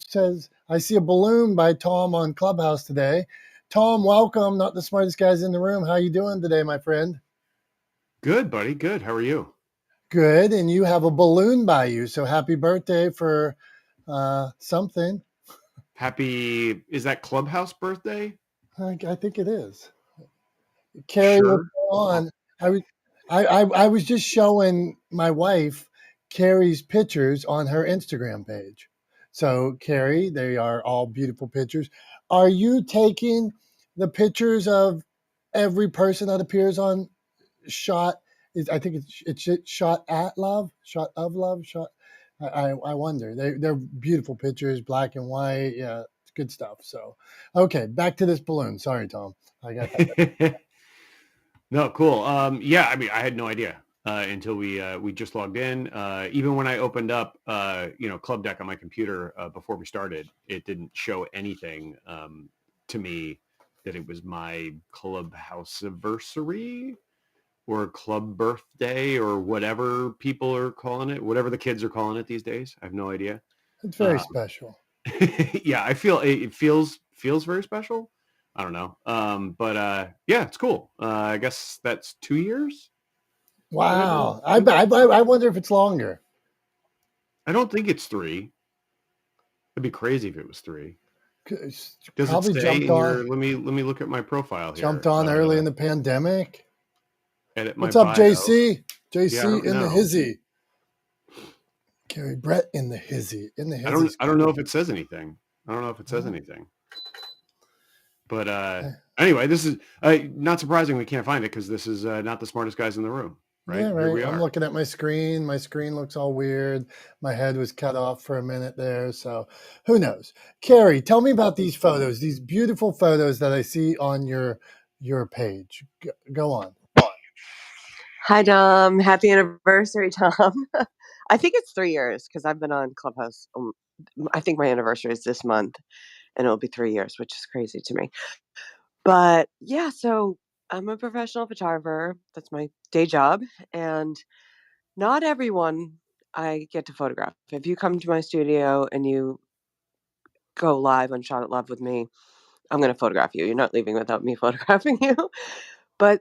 Says, I see a balloon by Tom on Clubhouse today. Tom, welcome. Not the smartest guys in the room. How you doing today, my friend? Good, buddy. Good. How are you? Good. And you have a balloon by you. So happy birthday for something. Is that Clubhouse birthday? I think it is. Carrie, what's Sure. going on? I was just showing my wife Carrie's pictures on her Instagram page. So, Carrie, they are all beautiful pictures. Are you taking the pictures of every person that appears on Shot? I think it's Shot at Love, Shot of Love, Shot. I wonder. They're beautiful pictures, black and white. Yeah, it's good stuff. So, okay, back to this balloon. Sorry, Tom. I got that. No, cool. Yeah, I mean, I had no idea until we just logged in. Even when I opened up, Club Deck on my computer before we started, it didn't show anything to me that it was my Clubhouse anniversary or club birthday or whatever people are calling it, whatever the kids are calling it these days. I have no idea. It's very special. Yeah, I feel it feels very special. I don't know. But yeah, it's cool. I guess that's 2 years. Wow. I wonder if it's longer. I don't think it's 3. It'd be crazy if it was 3. Does Probably it say jumped in on. your, let me look at my profile here. Jumped on early in the pandemic. Edit my What's up, bio. JC? Yeah, I JC don't in the know. hizzy. Gary Brett in the hizzy. In the hizzy. I don't know if it says anything. But anyway, this is not surprising we can't find it because this is not the smartest guys in the room, right? Yeah, right. Here we are. I'm looking at my screen. My screen looks all weird. My head was cut off for a minute there. So who knows? Carrie, tell me about these photos, these beautiful photos that I see on your page. Go on. Hi, Dom. Happy anniversary, Tom. I think it's 3 years because I've been on Clubhouse. I think my anniversary is this month, and it'll be 3 years, which is crazy to me. But yeah, so I'm a professional photographer. That's my day job. And not everyone I get to photograph. If you come to my studio and you go live on Shot at Love with me, I'm going to photograph you. You're not leaving without me photographing you. But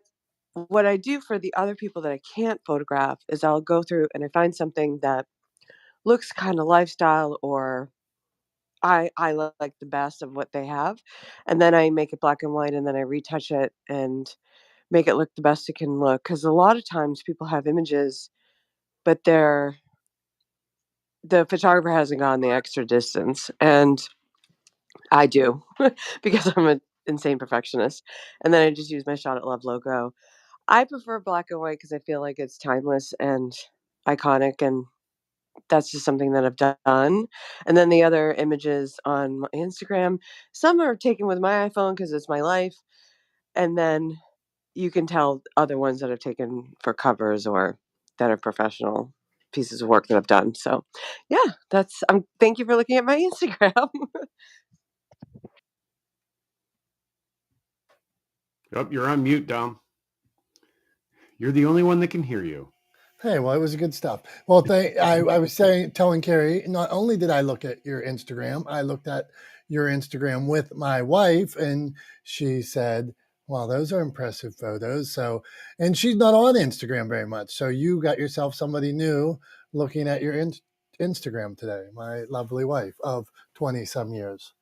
what I do for the other people that I can't photograph is I'll go through and I find something that looks kind of lifestyle or I like the best of what they have. And then I make it black and white and then I retouch it and make it look the best it can look. Because a lot of times people have images, but the photographer hasn't gone the extra distance. And I do because I'm an insane perfectionist. And then I just use my Shot at Love logo. I prefer black and white because I feel like it's timeless and iconic, and that's just something that I've done. And then the other images on my Instagram, some are taken with my iPhone because it's my life, and then you can tell other ones that I've taken for covers or that are professional pieces of work that I've done. So, yeah, that's. Thank you for looking at my Instagram. Yep, you're on mute, Dom. You're the only one that can hear you. Hey, well, it was good stuff. Well, I was telling Carrie, not only did I look at your Instagram, I looked at your Instagram with my wife, and she said, "Well, those are impressive photos." So, and she's not on Instagram very much. So you got yourself somebody new looking at your Instagram today. My lovely wife of 20 some years.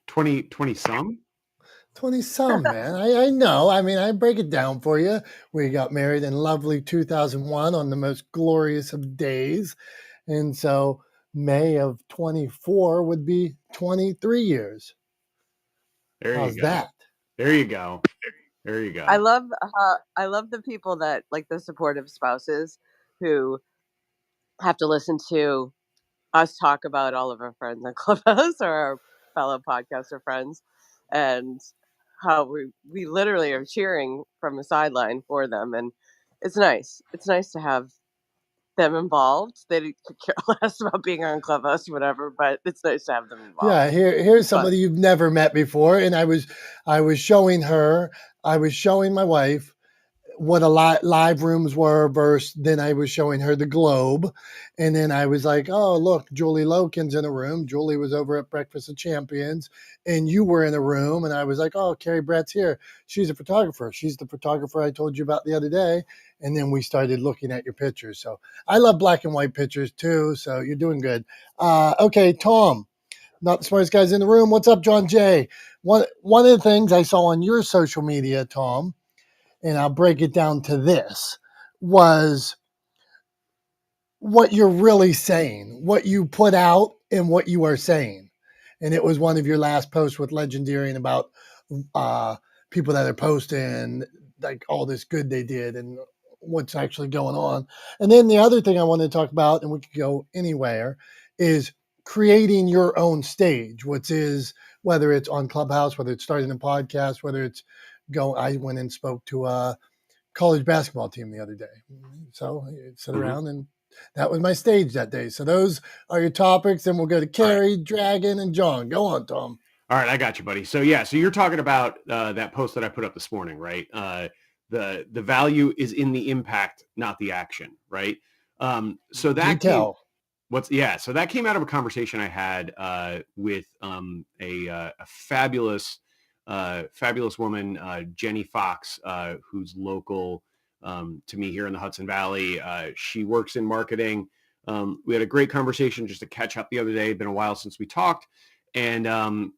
20 some? 20 some, man. I know. I mean, I break it down for you. We got married in lovely 2001 on the most glorious of days. And so May of 24 would be 23 years. How's that? There you go. I love the people that like the supportive spouses who have to listen to us talk about all of our friends on Clubhouse or our fellow podcaster friends, and how we literally are cheering from the sideline for them, and it's nice. It's nice to have them involved. They could care less about being on Clubhouse or whatever, but it's nice to have them involved. Yeah, here's It's fun. somebody you've never met before, and I was showing my wife what a lot live rooms were versus then I was showing her the globe. And then I was like, oh, look, Julie Loken's in a room. Julie was over at Breakfast of Champions and you were in a room. And I was like, oh, Carrie Brett's here. She's a photographer. She's the photographer I told you about the other day. And then we started looking at your pictures. So I love black and white pictures too. So you're doing good. Okay, Tom, not the smartest guys in the room. What's up, John Jay? One of the things I saw on your social media, Tom, and I'll break it down to this, was what you're really saying, what you put out and what you are saying. And it was one of your last posts with Legendarian about uh, people that are posting like all this good they did and what's actually going on. And then the other thing I want to talk about, and we could go anywhere, is creating your own stage, which is whether it's on Clubhouse, whether it's starting a podcast, whether it's I went and spoke to college basketball team the other day. So I sit around and that was my stage that day. So those are your topics. And we'll go to Carrie, Dragon, and John. Go on, Tom. All right, I got you, buddy. So yeah, so you're talking about that post that I put up this morning, right? The value is in the impact, not the action, right? So that so that came out of a conversation I had with a fabulous woman, Jenny Fox, who's local to me here in the Hudson Valley. She works in marketing. We had a great conversation just to catch up the other day. It's been a while since we talked. And out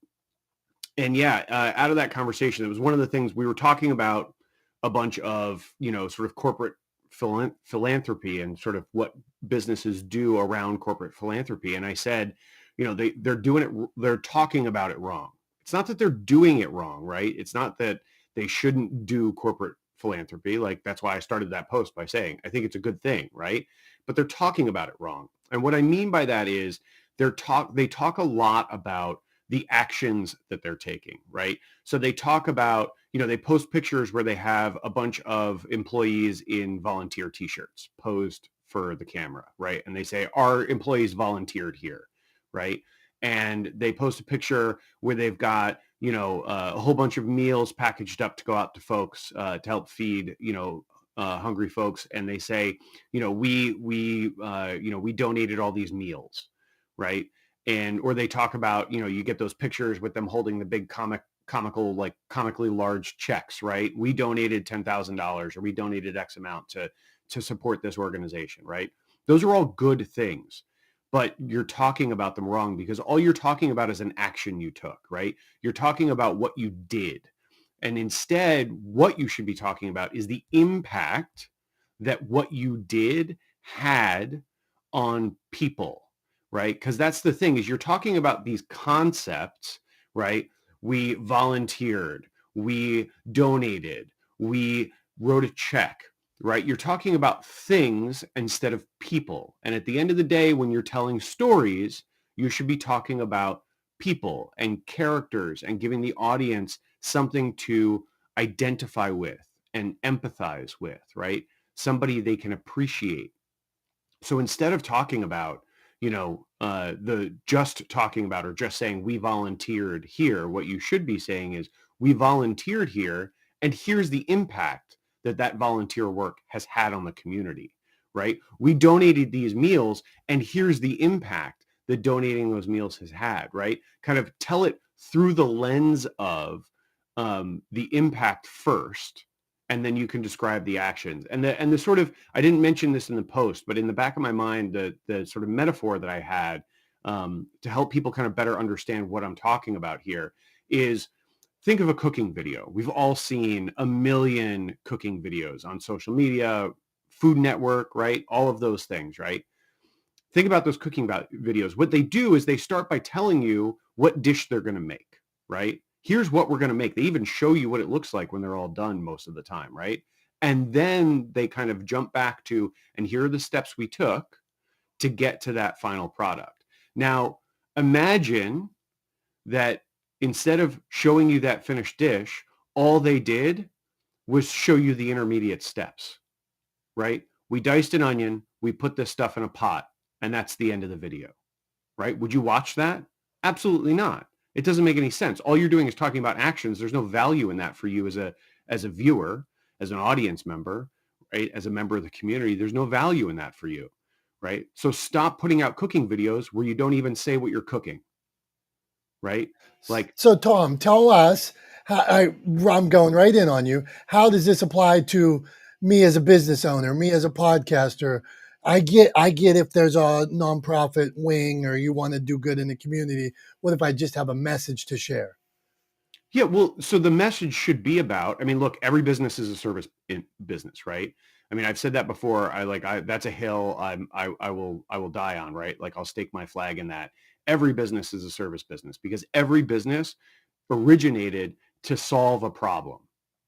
of that conversation, it was one of the things we were talking about a bunch of, sort of corporate philanthropy and sort of what businesses do around corporate philanthropy. And I said, they're doing it. They're talking about it wrong. It's not that they're doing it wrong, right? It's not that they shouldn't do corporate philanthropy. Like, that's why I started that post by saying, I think it's a good thing, right? But they're talking about it wrong. And what I mean by that is they talk a lot about the actions that they're taking, right? So they talk about, they post pictures where they have a bunch of employees in volunteer t-shirts posed for the camera, right? And they say, our employees volunteered here, right? And they post a picture where they've got, a whole bunch of meals packaged up to go out to folks to help feed, hungry folks. And they say, we donated all these meals, right? And, or they talk about, you get those pictures with them holding the big comically large checks, right? We donated $10,000 or we donated X amount to support this organization, right? Those are all good things, but you're talking about them wrong because all you're talking about is an action you took, right? You're talking about what you did. And instead, what you should be talking about is the impact that what you did had on people, right? Because that's the thing, is you're talking about these concepts, right? We volunteered, we donated, we wrote a check, right? You're talking about things instead of people. And at the end of the day, when you're telling stories, you should be talking about people and characters and giving the audience something to identify with and empathize with, right? Somebody they can appreciate. So instead of talking about, just talking about or just saying we volunteered here, what you should be saying is we volunteered here and here's the impact that volunteer work has had on the community, right? We donated these meals and here's the impact that donating those meals has had, right? Kind of tell it through the lens of the impact first, and then you can describe the actions. And the sort of, I didn't mention this in the post, but in the back of my mind, the sort of metaphor that I had to help people kind of better understand what I'm talking about here is, think of a cooking video. We've all seen a million cooking videos on social media, Food Network, right? All of those things, right? Think about those cooking videos. What they do is they start by telling you what dish they're going to make, right? Here's what we're going to make. They even show you what it looks like when they're all done most of the time, right? And then they kind of jump back to, and here are the steps we took to get to that final product. Now, imagine that instead of showing you that finished dish, all they did was show you the intermediate steps, right? we diced an onion, we put this stuff in a pot, and that's the end of the video, right? Would you watch that? Absolutely not. It doesn't make any sense. All you're doing is talking about actions. There's no value in that for you as a viewer, as an audience member, right? As a member of the community, there's no value in that for you, right? So stop putting out cooking videos where you don't even say what you're cooking, right? Like, so Tom, tell us how, I'm going right in on you. How does this apply to me as a business owner, me as a podcaster? I get if there's a nonprofit wing or you want to do good in the community. What if I just have a message to share? yeah, well, so the message should be about, I mean, look, every business is a service in business, right? I mean, I've said that before. That's a hill I will die on, right? Like I'll stake my flag in that. Every business is a service business because every business originated to solve a problem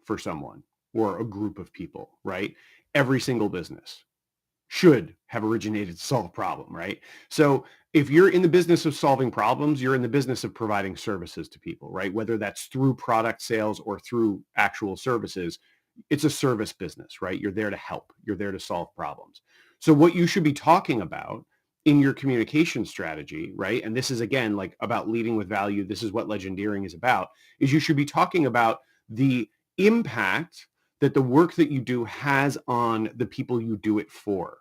for someone or a group of people, right? Every single business should have originated to solve a problem, right? So if you're in the business of solving problems, you're in the business of providing services to people, right? Whether that's through product sales or through actual services, it's a service business, right? You're there to help. You're there to solve problems. So what you should be talking about in your communication strategy, right? And this is again like about leading with value. This is what legendeering is about, is you should be talking about the impact that the work that you do has on the people you do it for,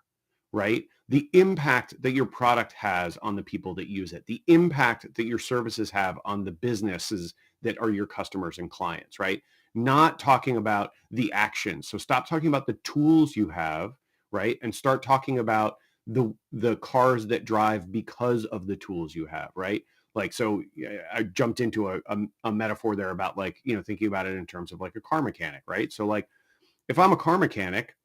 right? The impact that your product has on the people that use it, the impact that your services have on the businesses that are your customers and clients, right? Not talking about the actions. So stop talking about the tools you have, right? And start talking about the cars that drive because of the tools you have, right? Like, so I jumped into a metaphor there about like, thinking about it in terms of like a car mechanic, right? So like, if I'm a car mechanic,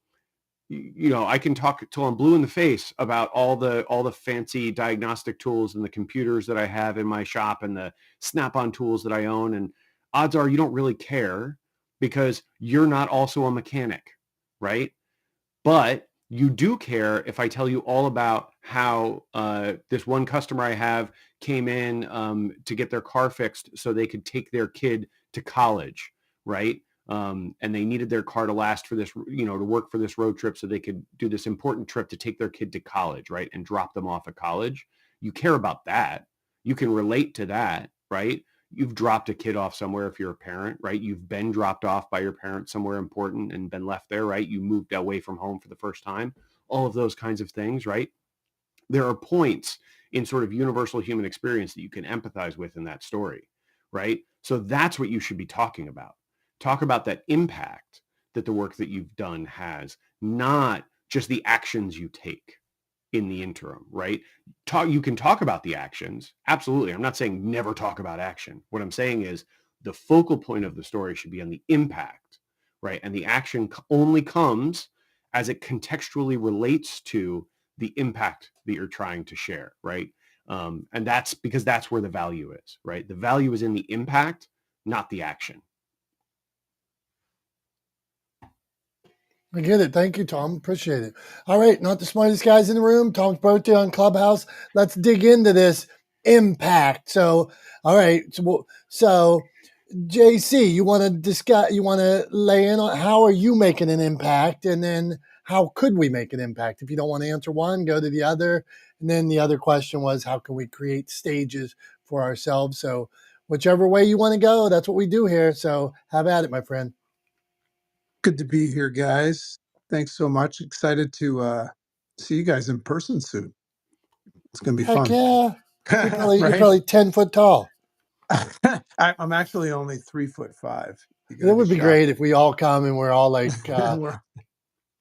I can talk till I'm blue in the face about all the fancy diagnostic tools and the computers that I have in my shop and the Snap-on tools that I own. And odds are you don't really care because you're not also a mechanic, right? But you do care if I tell you all about how this one customer I have came in to get their car fixed so they could take their kid to college, right? And they needed their car to last for this, to work for this road trip so they could do this important trip to take their kid to college, right? And drop them off at college. You care about that. You can relate to that, right? You've dropped a kid off somewhere if you're a parent, right? You've been dropped off by your parents somewhere important and been left there, right? You moved away from home for the first time. All of those kinds of things, right? There are points in sort of universal human experience that you can empathize with in that story, right? So that's what you should be talking about. Talk about that impact that the work that you've done has, not just the actions you take in the interim, right? You can talk about the actions. Absolutely. I'm not saying never talk about action. What I'm saying is the focal point of the story should be on the impact, right? And the action only comes as it contextually relates to the impact that you're trying to share, right? And that's because that's where the value is, right? The value is in the impact, not the action. I get it. Thank you, Tom. Appreciate it. All right. Not the smartest guys in the room. Tom's birthday on Clubhouse. Let's dig into this impact. So, all right. So JC, you want to discuss, you want to lay in on how are you making an impact? And then how could we make an impact? If you don't want to answer one, go to the other. And then the other question was, how can we create stages for ourselves? So whichever way you want to go, that's what we do here. So have at it, my friend. Good to be here, guys. Thanks so much. Excited to see you guys in person soon. It's going to be Heck fun. yeah. You're Right? probably 10 foot tall. I'm actually only 3'5". It would be great if we all come and we're all like We're-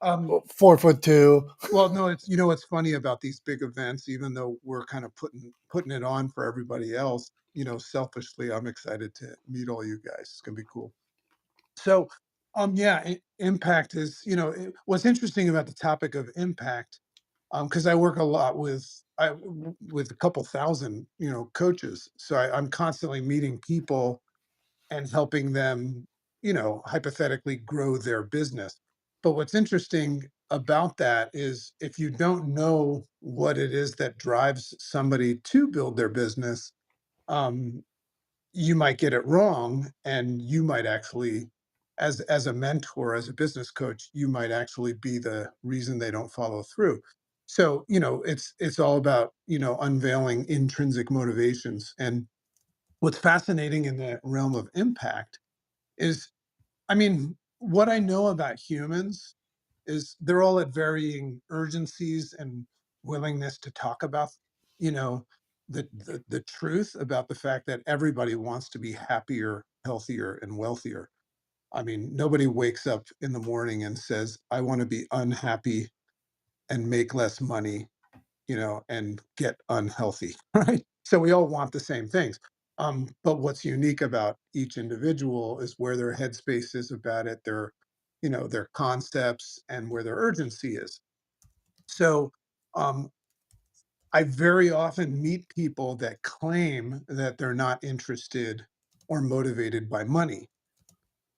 4'2". well, no, it's what's funny about these big events, even though we're kind of putting it on for everybody else, selfishly, I'm excited to meet all you guys. It's going to be cool. So, yeah, impact is, what's interesting about the topic of impact, because I work a lot with a couple thousand, coaches. So I'm constantly meeting people and helping them, hypothetically grow their business. But what's interesting about that is if you don't know what it is that drives somebody to build their business, um, you might get it wrong and you might actually as a mentor, as a business coach, you might actually be the reason they don't follow through. So, it's all about, unveiling intrinsic motivations. And what's fascinating in the realm of impact is, I mean, what I know about humans is they're all at varying urgencies and willingness to talk about, you know, the truth about the fact that everybody wants to be happier, healthier, and wealthier. I mean, nobody wakes up in the morning and says, I want to be unhappy and make less money, and get unhealthy, right? So we all want the same things. But what's unique about each individual is where their headspace is about it, their concepts, and where their urgency is. So um, I very often meet people that claim that they're not interested or motivated by money,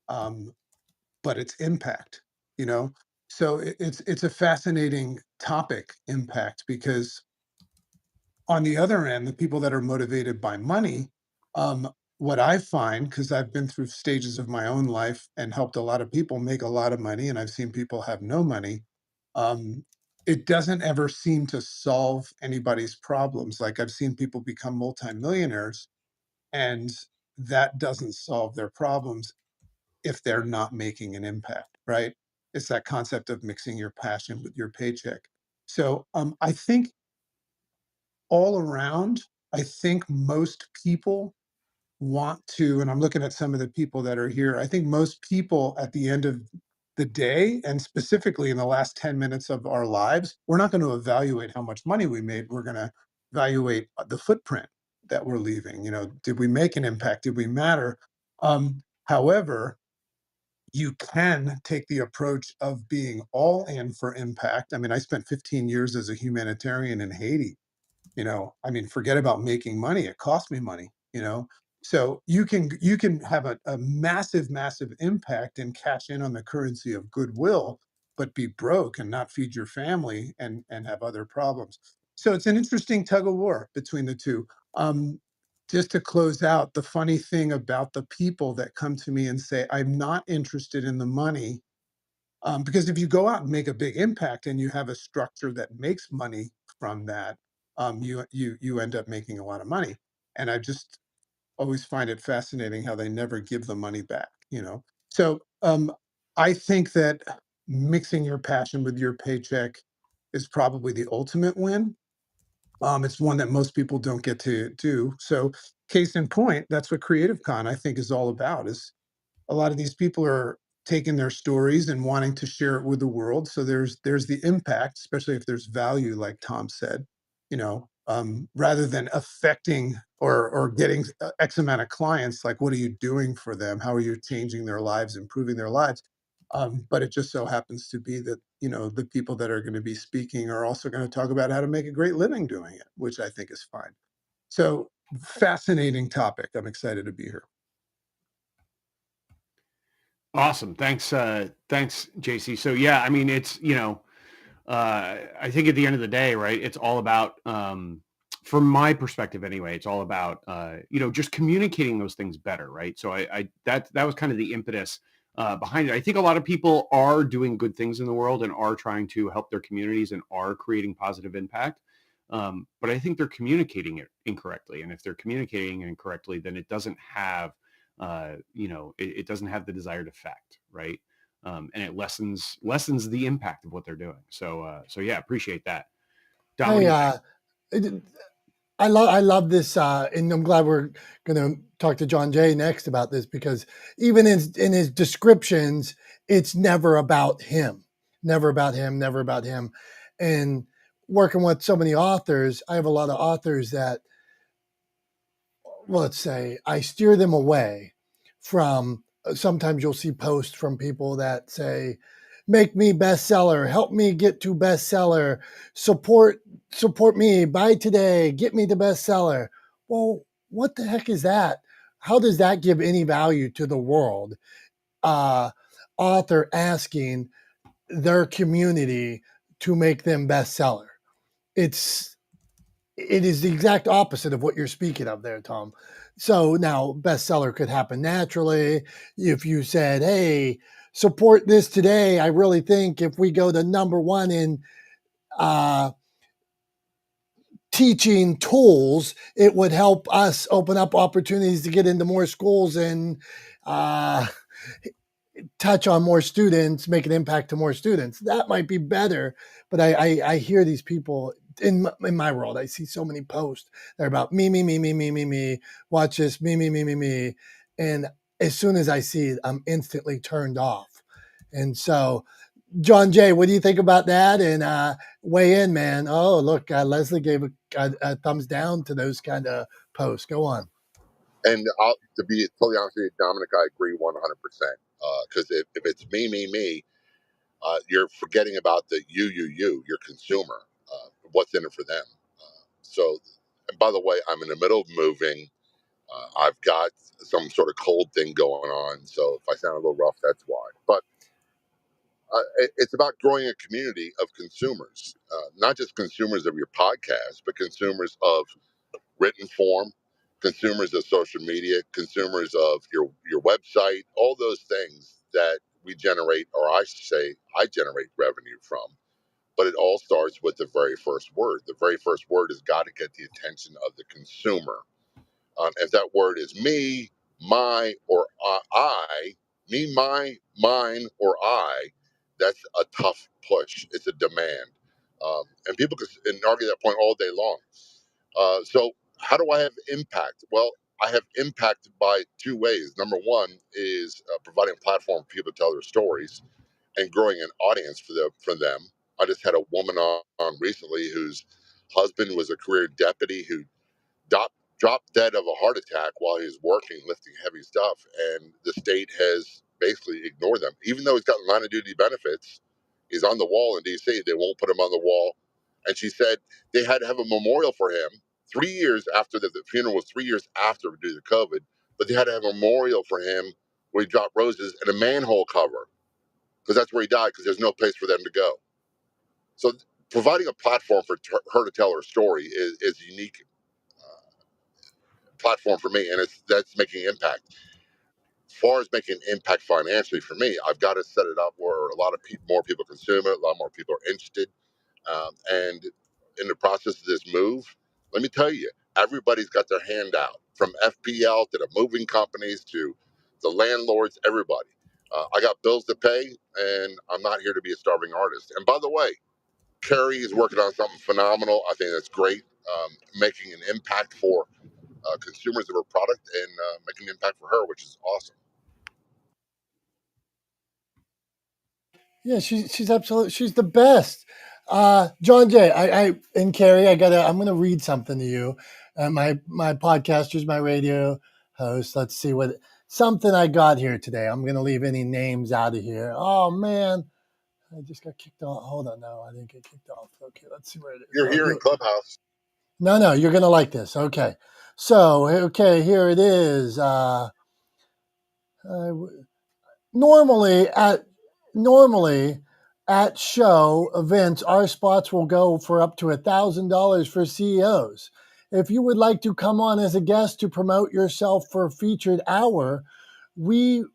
um, but it's impact, you know. So it's a fascinating topic, impact, because on the other end, the people that are motivated by money, what I find, because I've been through stages of my own life and helped a lot of people make a lot of money, and I've seen people have no money, um, it doesn't ever seem to solve anybody's problems. Like I've seen people become multimillionaires, and that doesn't solve their problems if they're not making an impact, right? It's that concept of mixing your passion with your paycheck. So I think all around, I think most people want to, and I'm looking at some of the people that are here, I think most people at the end of the day, and specifically in the last 10 minutes of our lives, we're not going to evaluate how much money we made. We're going to evaluate the footprint that we're leaving. Did we make an impact? Did we matter? However, you can take the approach of being all in for impact. I mean, I spent 15 years as a humanitarian in Haiti. I mean, forget about making money. It cost me money. So you can have a massive, massive impact and cash in on the currency of goodwill, but be broke and not feed your family and have other problems. So it's an interesting tug of war between the two. Um, just to close out, the funny thing about the people that come to me and say, I'm not interested in the money, because if you go out and make a big impact and you have a structure that makes money from that, you end up making a lot of money. And I just always find it fascinating how they never give the money back. So I think that mixing your passion with your paycheck is probably the ultimate win. It's one that most people don't get to do. So case in point, that's what Creative Con I think is all about. Is a lot of these people are taking their stories and wanting to share it with the world. So there's the impact, especially if there's value, like Tom said, rather than affecting or getting X amount of clients. Like, what are you doing for them? How are you changing their lives, improving their lives? But it just so happens to be that the people that are going to be speaking are also going to talk about how to make a great living doing it, which I think is fine. So fascinating topic. I'm excited to be here. Awesome. Thanks, JC. So yeah, I mean, it's, I think at the end of the day, right, it's all about, from my perspective anyway, it's all about, just communicating those things better, right? So that was kind of the impetus behind it. I think a lot of people are doing good things in the world and are trying to help their communities and are creating positive impact. But I think they're communicating it incorrectly. And if they're communicating it incorrectly, then it doesn't have, it doesn't have the desired effect, right? And it lessens the impact of what they're doing. So yeah, appreciate that. Dom, what do you think? I love this, and I'm glad we're going to talk to John Jay next about this, because even in his descriptions, it's never about him, never about him, never about him. And working with so many authors, I have a lot of authors that, well, let's say, I steer them away from. Sometimes you'll see posts from people that say, "Make me bestseller, help me get to bestseller, support me, buy today, get me to bestseller." Well, what the heck is that? How does that give any value to the world? Uh, Author asking their community to make them bestseller. It's it is the exact opposite of what you're speaking of there, Tom. So now bestseller could happen naturally. If you said, hey, support this today, I really think if we go to number one in teaching tools, it would help us open up opportunities to get into more schools and uh, touch on more students, make an impact to more students. That might be better. But I hear these people in my world. I see so many posts that are about me, me, me, me, me, me, me. Watch this, me, me, me, me, me. And as soon as I see it, I'm instantly turned off. And so, John Jay, what do you think about that? And weigh in, man. Oh, look, Leslie gave a thumbs down to those kind of posts. Go on. And to be totally honest with you, Dominic, I agree 100%. Because if it's me, me, me, you're forgetting about the you, your consumer. What's in it for them? So, and by the way, I'm in the middle of moving. I've got some sort of cold thing going on. So if I sound a little rough, that's why. But it's about growing a community of consumers, not just consumers of your podcast, but consumers of written form, consumers of social media, consumers of your website, all those things that we generate, or I should say, I generate revenue from. But it all starts with the very first word. The very first word has got to get the attention of the consumer. If that word is me, my, or I, me, my, mine, or I, that's a tough push. It's a demand. And people can argue that point all day long. So, how do I have impact? Well, I have impact by two ways. Number one is providing a platform for people to tell their stories and growing an audience for them. I just had a woman on recently whose husband was a career deputy who dropped dead of a heart attack while he was working, lifting heavy stuff, and the state has basically ignored them. Even though he's got line of duty benefits, he's on the wall in D.C. They won't put him on the wall. And she said they had to have a memorial for him 3 years after the funeral was 3 years after due to COVID, but they had to have a memorial for him where he dropped roses and a manhole cover because that's where he died because there's no place for them to go. So providing a platform for her to tell her story is unique platform for me, and that's making impact. As far as making impact financially for me, I've got to set it up where a lot of more people consume it, a lot more people are interested, and in the process of this move, let me tell you, everybody's got their hand out, from FPL to the moving companies to the landlords, everybody. I got bills to pay, and I'm not here to be a starving artist. And by the way, Carrie is working on something phenomenal. I think that's great, making an impact for consumers of her product and making an impact for her, which is awesome. Yeah, she's absolutely she's the best. John Jay, I and Carrie, I'm gonna read something to you. My podcasters, my radio host. Let's see what something I got here today. I'm gonna leave any names out of here. Oh man, I just got kicked off. Hold on, no, I didn't get kicked off. Okay, let's see where it is. You're here in Clubhouse. No, you're gonna like this. Okay, so okay, here it is. Normally at normally at show events, our spots will go for up to $1,000 for CEOs. If you would like to come on as a guest to promote yourself for a featured hour, we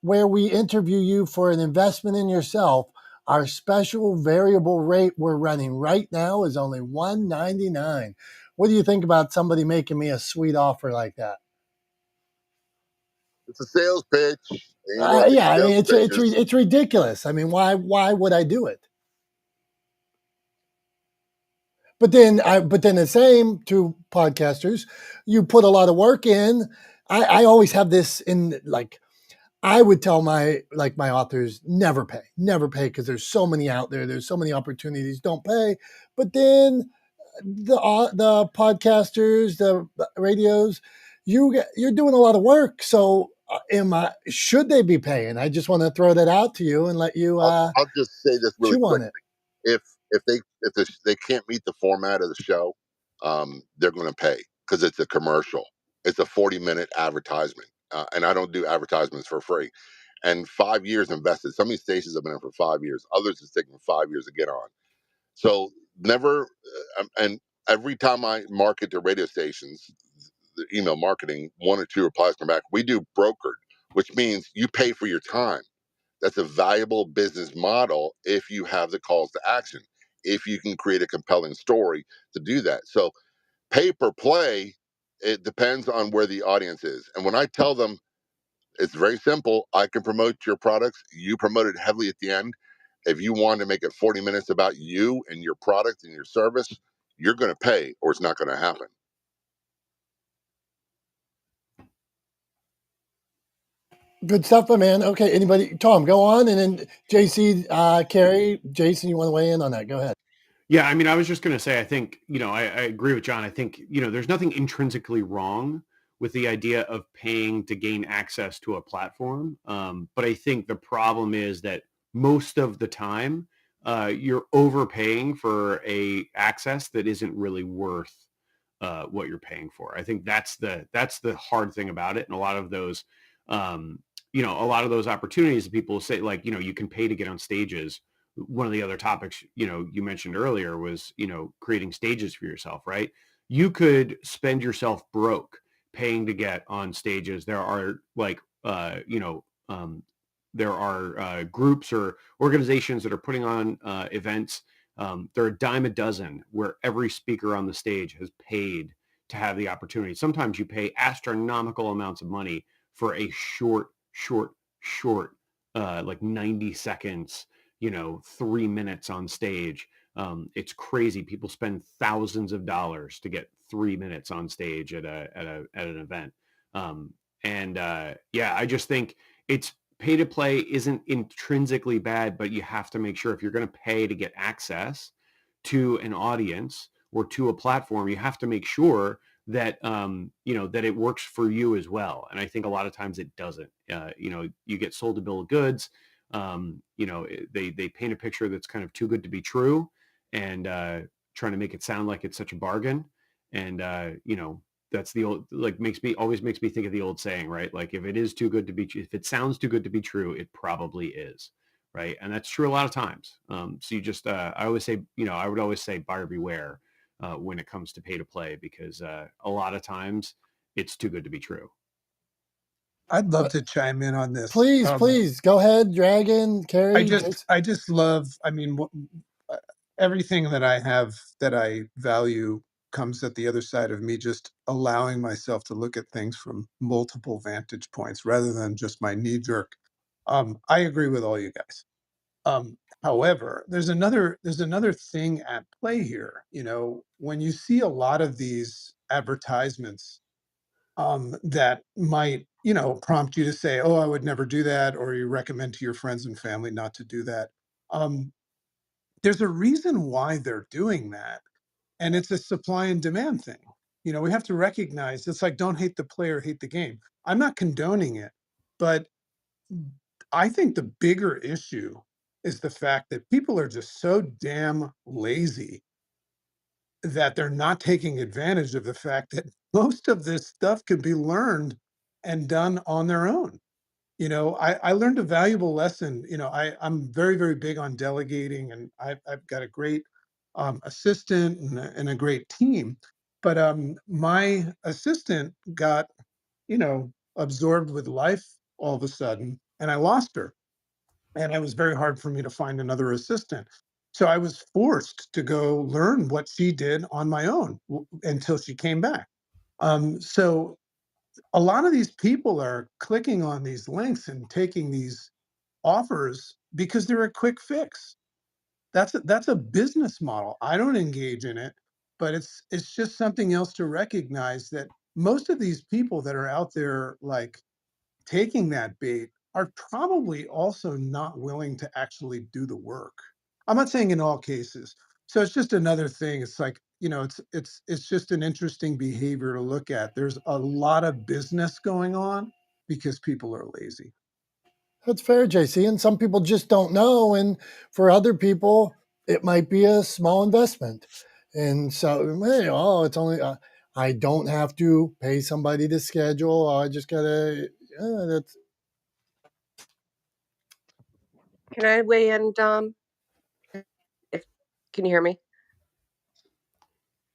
where we interview you for an investment in yourself, our special variable rate we're running right now is only $199. What do you think about somebody making me a sweet offer like that? It's a sales pitch, and you want to take Yeah, I mean sales pitches. it's ridiculous. I mean, why would I do it? But then the same to podcasters, you put a lot of work in. I always have this in like I would tell my authors never pay because there's so many out there. There's so many opportunities. Don't pay. But then the podcasters, the radios, you're doing a lot of work. So should they be paying? I just want to throw that out to you and let you I'll just say this really chew on quick. it. If they can't meet the format of the show, they're going to pay because it's a commercial. It's a 40-minute advertisement, and I don't do advertisements for free. And 5 years invested. Some of these stations have been in for 5 years. Others it's taken 5 years to get on. So never, and every time I market to radio stations, the email marketing, one or two replies come back. We do brokered, which means you pay for your time. That's a valuable business model if you have the calls to action, if you can create a compelling story to do that. So pay per play, it depends on where the audience is. And when I tell them it's very simple, I can promote your products, you promote it heavily at the end. If you want to make it 40 minutes about you and your product and your service, you're going to pay or it's not going to happen. Good stuff, my man. Okay, anybody? Tom, go on, and then JC, Carrie, Jason, you want to weigh in on that? Go ahead. Yeah, I mean, I was just going to say, I think, I agree with John. I think, there's nothing intrinsically wrong with the idea of paying to gain access to a platform. But I think the problem is that most of the time, you're overpaying for a access that isn't really worth what you're paying for. I think that's the hard thing about it. And a lot of those, a lot of those opportunities, people say, like, you can pay to get on stages. One of the other topics, you mentioned earlier was, creating stages for yourself, right? You could spend yourself broke paying to get on stages. There are like, there are groups or organizations that are putting on events. There are a dime a dozen where every speaker on the stage has paid to have the opportunity. Sometimes you pay astronomical amounts of money for a short, like 90 seconds, 3 minutes on stage. It's crazy. People spend thousands of dollars to get 3 minutes on stage at an event. Yeah, I just think it's pay to play isn't intrinsically bad, but you have to make sure if you're going to pay to get access to an audience or to a platform, you have to make sure that that it works for you as well. And I think a lot of times it doesn't. You get sold a bill of goods. They paint a picture that's kind of too good to be true, and trying to make it sound like it's such a bargain. And that's the old, like, always makes me think of the old saying, right? Like, if it sounds too good to be true, it probably is, right? And that's true a lot of times. So you just, I always say, I would always say buyer beware when it comes to pay to play, because a lot of times it's too good to be true. I'd love to chime in on this. Please go ahead, Dragon, Carrie. I just love, everything that I have that I value comes at the other side of me just allowing myself to look at things from multiple vantage points rather than just my knee jerk. I agree with all you guys. However, there's another thing at play here. When you see a lot of these advertisements that might, prompt you to say, "Oh, I would never do that," or you recommend to your friends and family not to do that. Um, there's a reason why they're doing that, and it's a supply and demand thing. We have to recognize it's like don't hate the player, hate the game. I'm not condoning it, but I think the bigger issue is the fact that people are just so damn lazy that they're not taking advantage of the fact that most of this stuff can be learned and done on their own. I learned a valuable lesson. I'm very, very big on delegating, and I've got a great assistant and a great team. But my assistant got, absorbed with life all of a sudden, and I lost her. And it was very hard for me to find another assistant. So I was forced to go learn what she did on my own until she came back. So a lot of these people are clicking on these links and taking these offers because they're a quick fix. That's a business model. I don't engage in it, but it's just something else to recognize that most of these people that are out there like taking that bait are probably also not willing to actually do the work. I'm not saying in all cases. So it's just another thing. It's like, it's just an interesting behavior to look at. There's a lot of business going on because people are lazy. That's fair, JC. And some people just don't know. And for other people, it might be a small investment. And so, hey, it's only, I don't have to pay somebody to schedule. I just got to, that's. Can I weigh in, Dom? Can you hear me?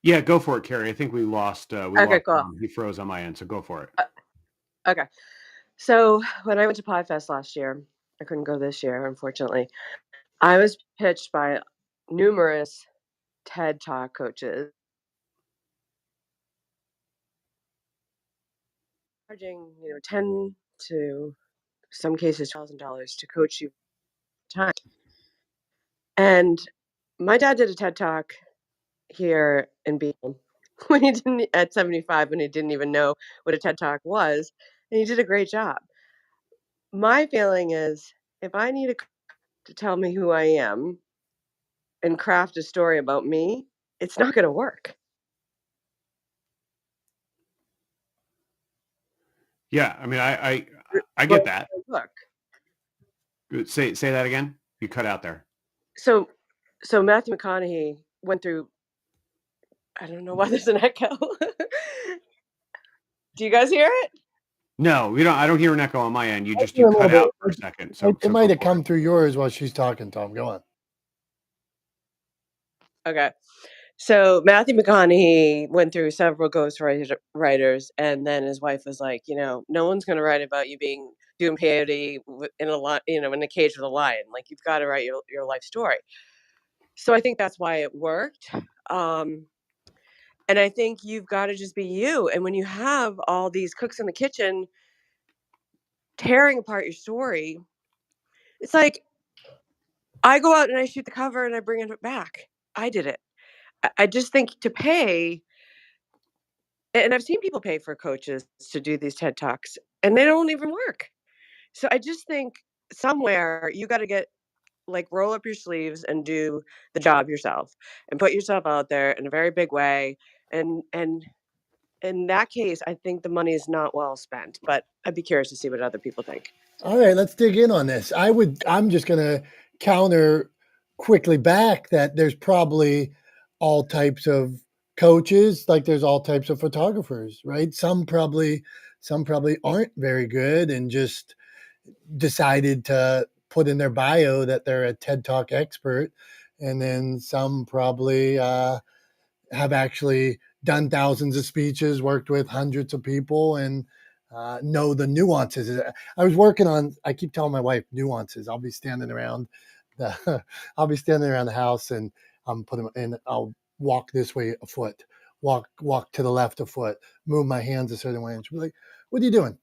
Yeah, go for it, Carrie. I think we lost Okay, cool. Tom. He froze on my end, so go for it. Okay. So when I went to PodFest last year, I couldn't go this year, unfortunately. I was pitched by numerous TED Talk coaches, charging, $10 to some cases $1,000 to coach you time. And my dad did a TED Talk here in Beacon when he didn't at 75 when he didn't even know what a TED Talk was, and he did a great job. My feeling is if I need a coach to tell me who I am and craft a story about me, it's not going to work. Yeah, I mean, I get that. Look, Say that again. You cut out there. so Matthew McConaughey went through. I don't know why there's an echo. Do you guys hear it? No, we don't. I don't hear an echo on my end. You hear a little cut bit. out for a second. So It might have come through yours while she's talking, Tom. Go on. Okay. So Matthew McConaughey went through several ghostwriters, and then his wife was like, no one's going to write about you doing peyote in a cage with a lion. Like, you've got to write your life story. So I think that's why it worked. And I think you've got to just be you. And when you have all these cooks in the kitchen tearing apart your story, it's like I go out and I shoot the cover and I bring it back. I did it. I just think to pay. And I've seen people pay for coaches to do these TED Talks, and they don't even work. So I just think somewhere you got to roll up your sleeves and do the job yourself and put yourself out there in a very big way. And in that case, I think the money is not well spent, but I'd be curious to see what other people think. All right, let's dig in on this. I'm just going to counter quickly back that there's probably all types of coaches, like there's all types of photographers, right? Some probably aren't very good and just decided to put in their bio that they're a TED Talk expert, and then some probably have actually done thousands of speeches, worked with hundreds of people, and know the nuances. I was working on. I keep telling my wife nuances. I'll be standing around the house, and I'm putting, and I'll walk this way a foot, walk to the left a foot, move my hands a certain way, and she'll be like, "What are you doing?"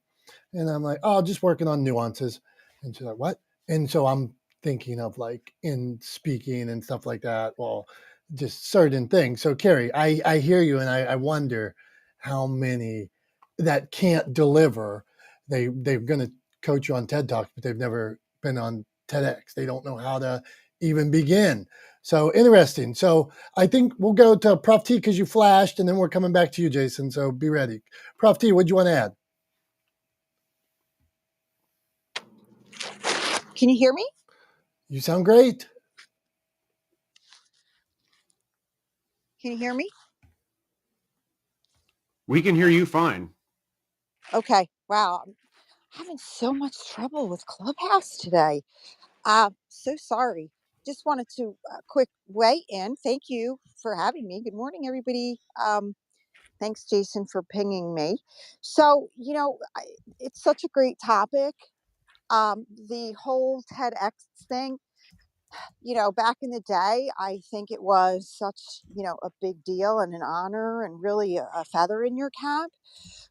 And I'm like, "Oh, just working on nuances." And she's like, "What?" And so I'm thinking of like in speaking and stuff like that. Well, just certain things. So Carrie, I hear you, and I wonder how many that can't deliver. They're going to coach you on TED Talks, but they've never been on TEDx. They don't know how to even begin. So interesting. So I think we'll go to Prof T because you flashed, and then we're coming back to you, Jason. So be ready. Prof T, what do you want to add? Can you hear me? You sound great. Can you hear me? We can hear you fine. Okay. Wow. I'm having so much trouble with Clubhouse today. So sorry. Just wanted to quick weigh in. Thank you for having me. Good morning, everybody. Thanks, Jason, for pinging me. So, it's such a great topic. The whole TEDx thing, back in the day, I think it was such, a big deal and an honor and really a feather in your cap.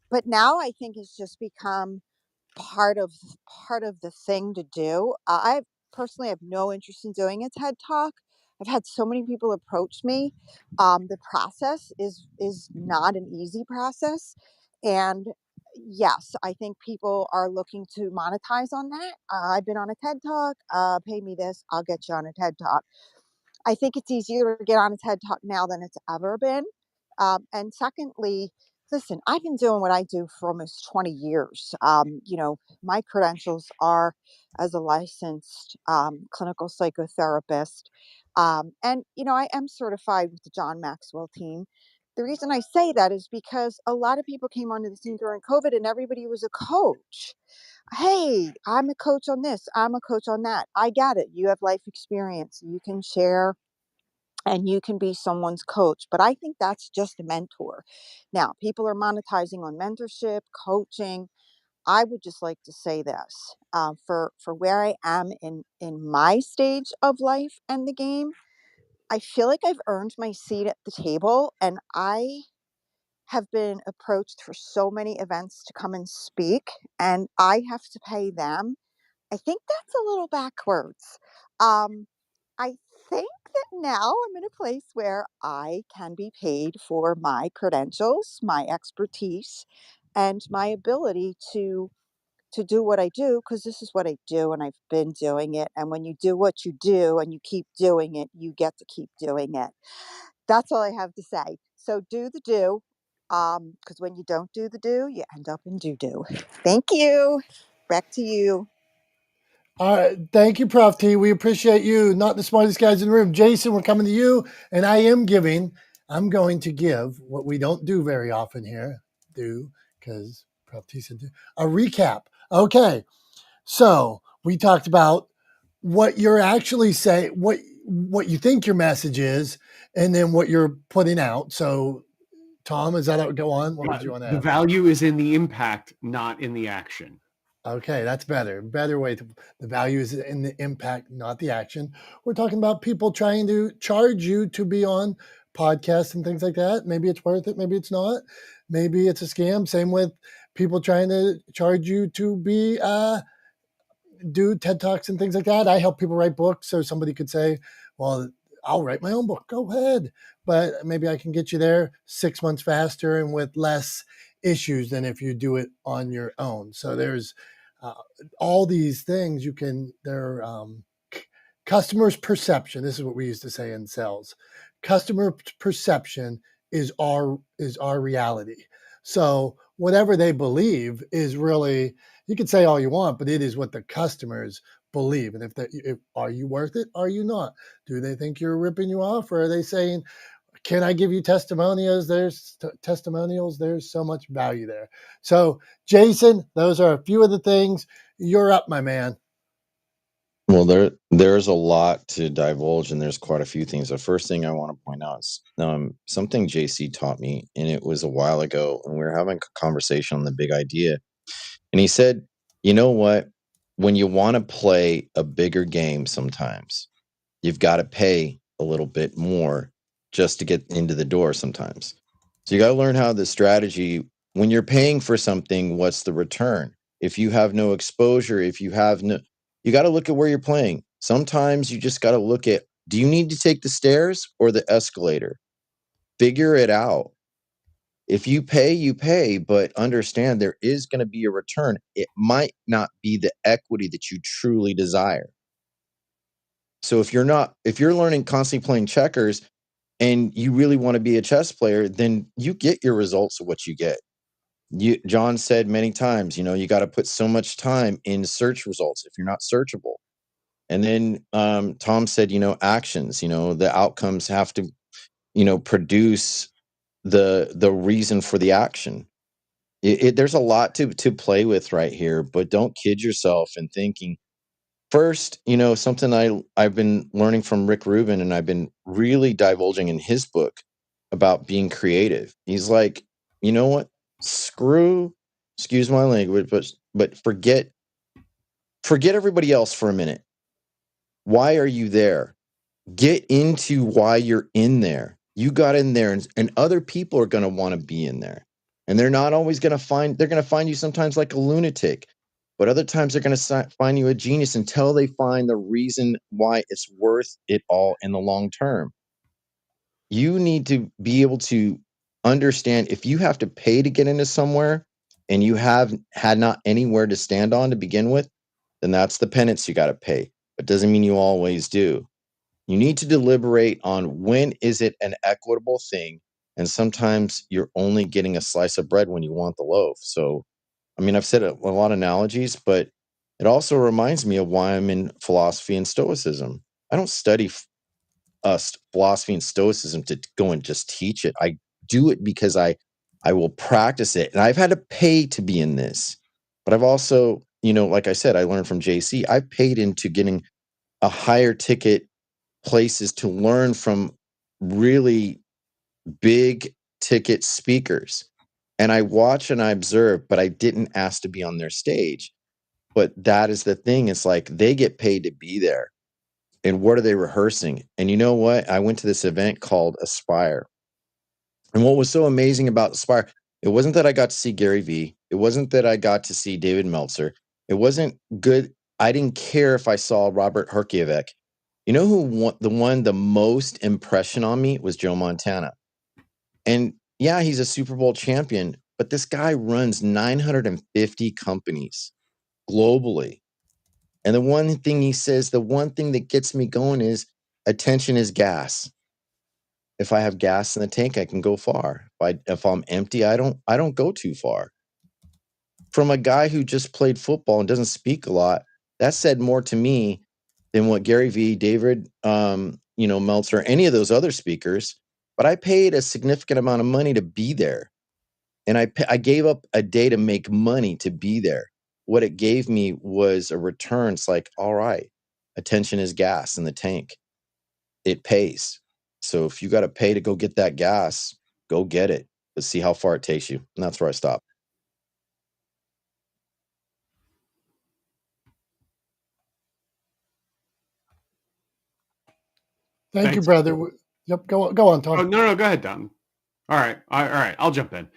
But now I think it's just become part of the thing to do. I personally have no interest in doing a TED Talk. I've had so many people approach me. The process is not an easy process, and yes, I think people are looking to monetize on that. I've been on a TED Talk. Pay me this, I'll get you on a TED Talk. I think it's easier to get on a TED Talk now than it's ever been. And secondly, listen, I've been doing what I do for almost 20 years. My credentials are as a licensed clinical psychotherapist. I am certified with the John Maxwell team. The reason I say that is because a lot of people came onto the scene during COVID and everybody was a coach. Hey, I'm a coach on this, I'm a coach on that. I get it. You have life experience. You can share and you can be someone's coach. But I think that's just a mentor. Now, people are monetizing on mentorship, coaching. I would just like to say this, for where I am in my stage of life and the game, I feel like I've earned my seat at the table, and I have been approached for so many events to come and speak, and I have to pay them. I think that's a little backwards. Um, I think that now I'm in a place where I can be paid for my credentials, my expertise, and my ability to do what I do, because this is what I do and I've been doing it. And when you do what you do and you keep doing it, you get to keep doing it. That's all I have to say. So do the do, because when you don't do the do, you end up in doo doo. Thank you. Back to you. All right. Thank you, Prof T. We appreciate you. Not the smartest guys in the room. Jason, we're coming to you. And I'm going to give what we don't do very often here, because Prof T said do, a recap. Okay. So we talked about what you're actually saying, what you think your message is, and then what you're putting out. So, Tom, is that go on? What would you want to The add? value is in the impact, not in the action. Okay, that's better. Better way to, the value is in the impact, not the action. We're talking about people trying to charge you to be on podcasts and things like that. Maybe it's worth it, maybe it's not. Maybe it's a scam. Same with people trying to charge you to be do TED Talks and things like that. I help people write books. So somebody could say, well, I'll write my own book. Go ahead. But maybe I can get you there 6 months faster and with less issues than if you do it on your own. So there's uh, all these things you can, they're customers' perception. This is what we used to say in sales. Customer perception is our reality. So whatever they believe is really, you can say all you want, but it is what the customers believe. And if are you worth it? Are you not? Do they think you're ripping you off, or are they saying, can I give you testimonials? There's testimonials. There's so much value there. So, Jason, those are a few of the things. You're up, my man. Well, there's a lot to divulge, and there's quite a few things. The first thing I want to point out is something JC taught me, and it was a while ago, and we were having a conversation on the big idea. And he said, you know what? When you want to play a bigger game, sometimes you've got to pay a little bit more just to get into the door sometimes. So you got to learn how the strategy, when you're paying for something, what's the return? If you have no exposure, if you have no, you got to look at where you're playing. Sometimes you just got to look at, do you need to take the stairs or the escalator? Figure it out. If you pay, but understand there is going to be a return. It might not be the equity that you truly desire. So if you're learning constantly playing checkers and you really want to be a chess player, then you get your results of what you get. John said many times, you got to put so much time in search results if you're not searchable. And then Tom said, actions, the outcomes have to, produce the reason for the action. There's a lot to play with right here, but don't kid yourself in thinking. First, something I've been learning from Rick Rubin, and I've been really divulging in his book about being creative. He's like, you know what? Excuse my language, but forget everybody else for a minute. Why are you there? Get into why you're in there. You got in there, and other people are going to want to be in there. And they're not always going to they're going to find you sometimes like a lunatic, but other times they're going to find you a genius until they find the reason why it's worth it all in the long term. You need to be able to understand, if you have to pay to get into somewhere and you have had not anywhere to stand on to begin with, then that's the penance you got to pay. But doesn't mean you always do. You need to deliberate on, when is it an equitable thing, and sometimes you're only getting a slice of bread when you want the loaf. So, I mean, I've said a lot of analogies, but it also reminds me of why I'm in philosophy and stoicism. I don't study philosophy and stoicism to go and just teach it. I do it because I will practice it, and I've had to pay to be in this. But I've also, like I said, I learned from JC. I paid into getting a higher ticket places to learn from really big ticket speakers. And I watch and I observe, but I didn't ask to be on their stage. But that is the thing. It's like they get paid to be there. And what are they rehearsing? And you know what? I went to this event called Aspire. And what was so amazing about Aspire, it wasn't that I got to see Gary Vee. It wasn't that I got to see David Meltzer. It wasn't good. I didn't care if I saw Robert Herkievec. You know who the most impression on me was Joe Montana. And yeah, he's a Super Bowl champion, but this guy runs 950 companies globally. And the one thing he says, the one thing that gets me going is attention is gas. If I have gas in the tank, I can go far. If I'm empty, I don't go too far. From a guy who just played football and doesn't speak a lot, that said more to me than what Gary Vee, David, Meltzer, any of those other speakers. But I paid a significant amount of money to be there, and I gave up a day to make money to be there. What it gave me was a return. It's like, all right, attention is gas in the tank. It pays. So if you got to pay to go get that gas, go get it. Let's see how far it takes you. And that's where I stop. Thank you, Thanks. brother. Yep, go on, Tom. Oh, no, go ahead, Dom. All right, I'll jump in.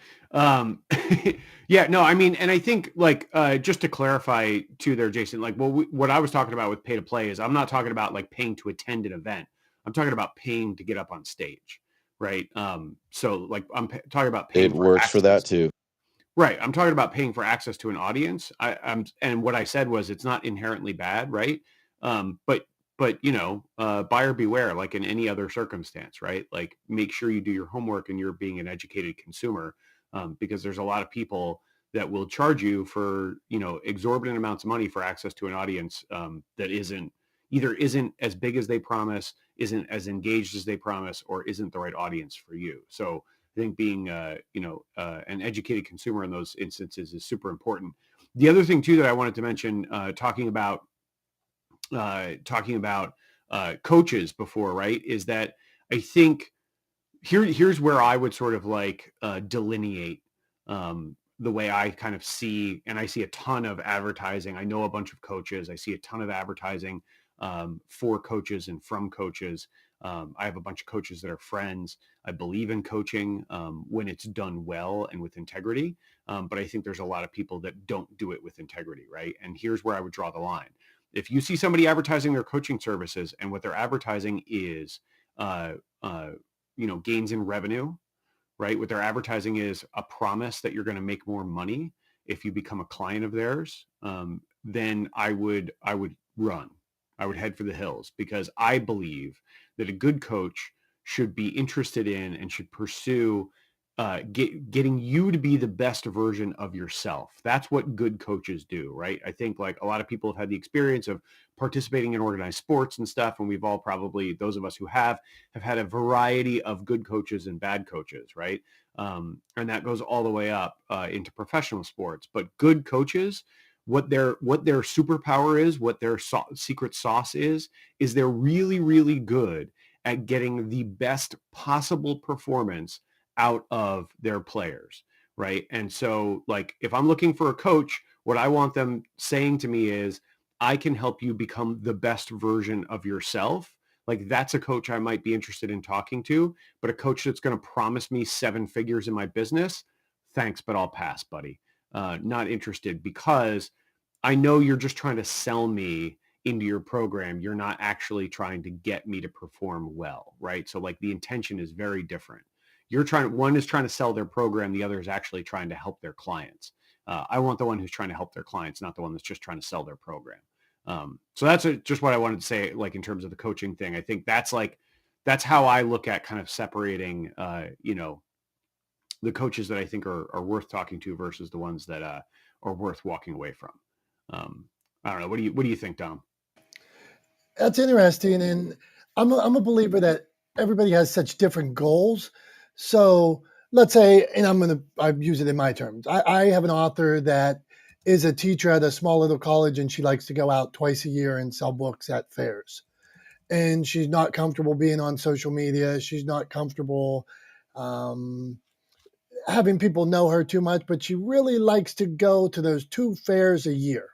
Yeah, no, I mean, and I think like just to clarify too, there, Jason, like what I was talking about with pay to play is I'm not talking about like paying to attend an event. I'm talking about paying to get up on stage, right? So like I'm talking about paying. It works for that too. Right. I'm talking about paying for access to an audience. And what I said was it's not inherently bad, right? But buyer beware, like in any other circumstance, right? Like make sure you do your homework and you're being an educated consumer, because there's a lot of people that will charge you for, exorbitant amounts of money for access to an audience that isn't as big as they promise, isn't as engaged as they promise, or isn't the right audience for you. So I think being, an educated consumer in those instances is super important. The other thing too that I wanted to mention, talking about coaches before, right, is that I think here's where I would sort of like delineate the way I kind of see, and I see a ton of advertising. I know a bunch of coaches. I see a ton of advertising for coaches and from coaches. I have a bunch of coaches that are friends. I believe in coaching when it's done well and with integrity. But I think there's a lot of people that don't do it with integrity, right? And here's where I would draw the line. If you see somebody advertising their coaching services and what they're advertising is, gains in revenue, right? What they're advertising is a promise that you're going to make more money if you become a client of theirs. Then I would run. I would head for the hills, because I believe that a good coach should be interested in and should pursue getting you to be the best version of yourself. That's what good coaches do, right? I think like a lot of people have had the experience of participating in organized sports and stuff, and we've all probably, those of us who have had a variety of good coaches and bad coaches, right? And that goes all the way up into professional sports. But good coaches, what their superpower is, what their secret sauce is they're really, really good at getting the best possible performance out of their players, right? And so like if I'm looking for a coach, what I want them saying to me is, I can help you become the best version of yourself. Like that's a coach I might be interested in talking to. But a coach that's going to promise me 7 figures in my business, thanks, but I'll pass, buddy. Not interested, because I know you're just trying to sell me into your program. You're not actually trying to get me to perform well, right? So like the intention is very different. One is trying to sell their program. The other is actually trying to help their clients. I want the one who's trying to help their clients, not the one that's just trying to sell their program. So that's just what I wanted to say, like in terms of the coaching thing. I think that's how I look at kind of separating, the coaches that I think are worth talking to versus the ones that are worth walking away from. I don't know. What do you think, Dom? That's interesting, and I'm a believer that everybody has such different goals. So let's say, and I use it in my terms. I have an author that is a teacher at a small little college, and she likes to go out twice a year and sell books at fairs. and she's not comfortable being on social media. She's not comfortable um, having people know her too much, but she really likes to go to those 2 fairs a year.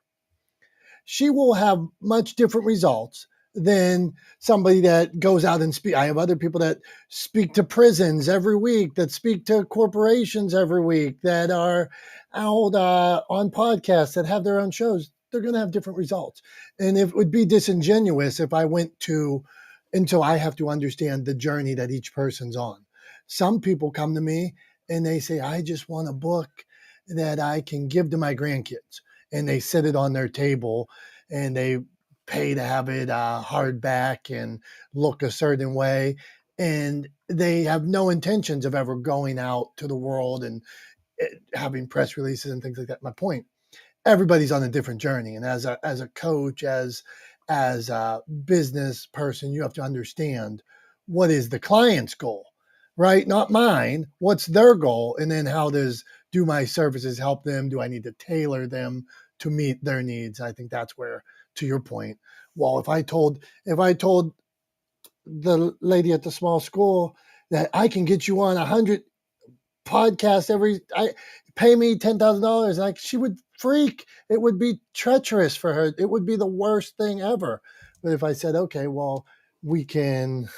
She will have much different results than somebody that goes out and speak. I have other people that speak to prisons every week, that speak to corporations every week, that are out on podcasts, that have their own shows. They're going to have different results. And it would be disingenuous if I went to until I have to understand the journey that each person's on. Some people come to me and they say, I just want a book that I can give to my grandkids. And they sit it on their table and they pay to have it hardback and look a certain way. And they have no intentions of ever going out to the world and having press releases and things like that. My point, everybody's on a different journey. And as a coach, as a business person, you have to understand what is the client's goal, right? Not mine. What's their goal? And then how do my services help them? Do I need to tailor them to meet their needs? I think that's where, to your point, well, if I told the lady at the small school that I can get you on 100 podcasts I pay me $10,000, like she would freak. It would be treacherous for her. It would be the worst thing ever. But if I said, okay, well, we can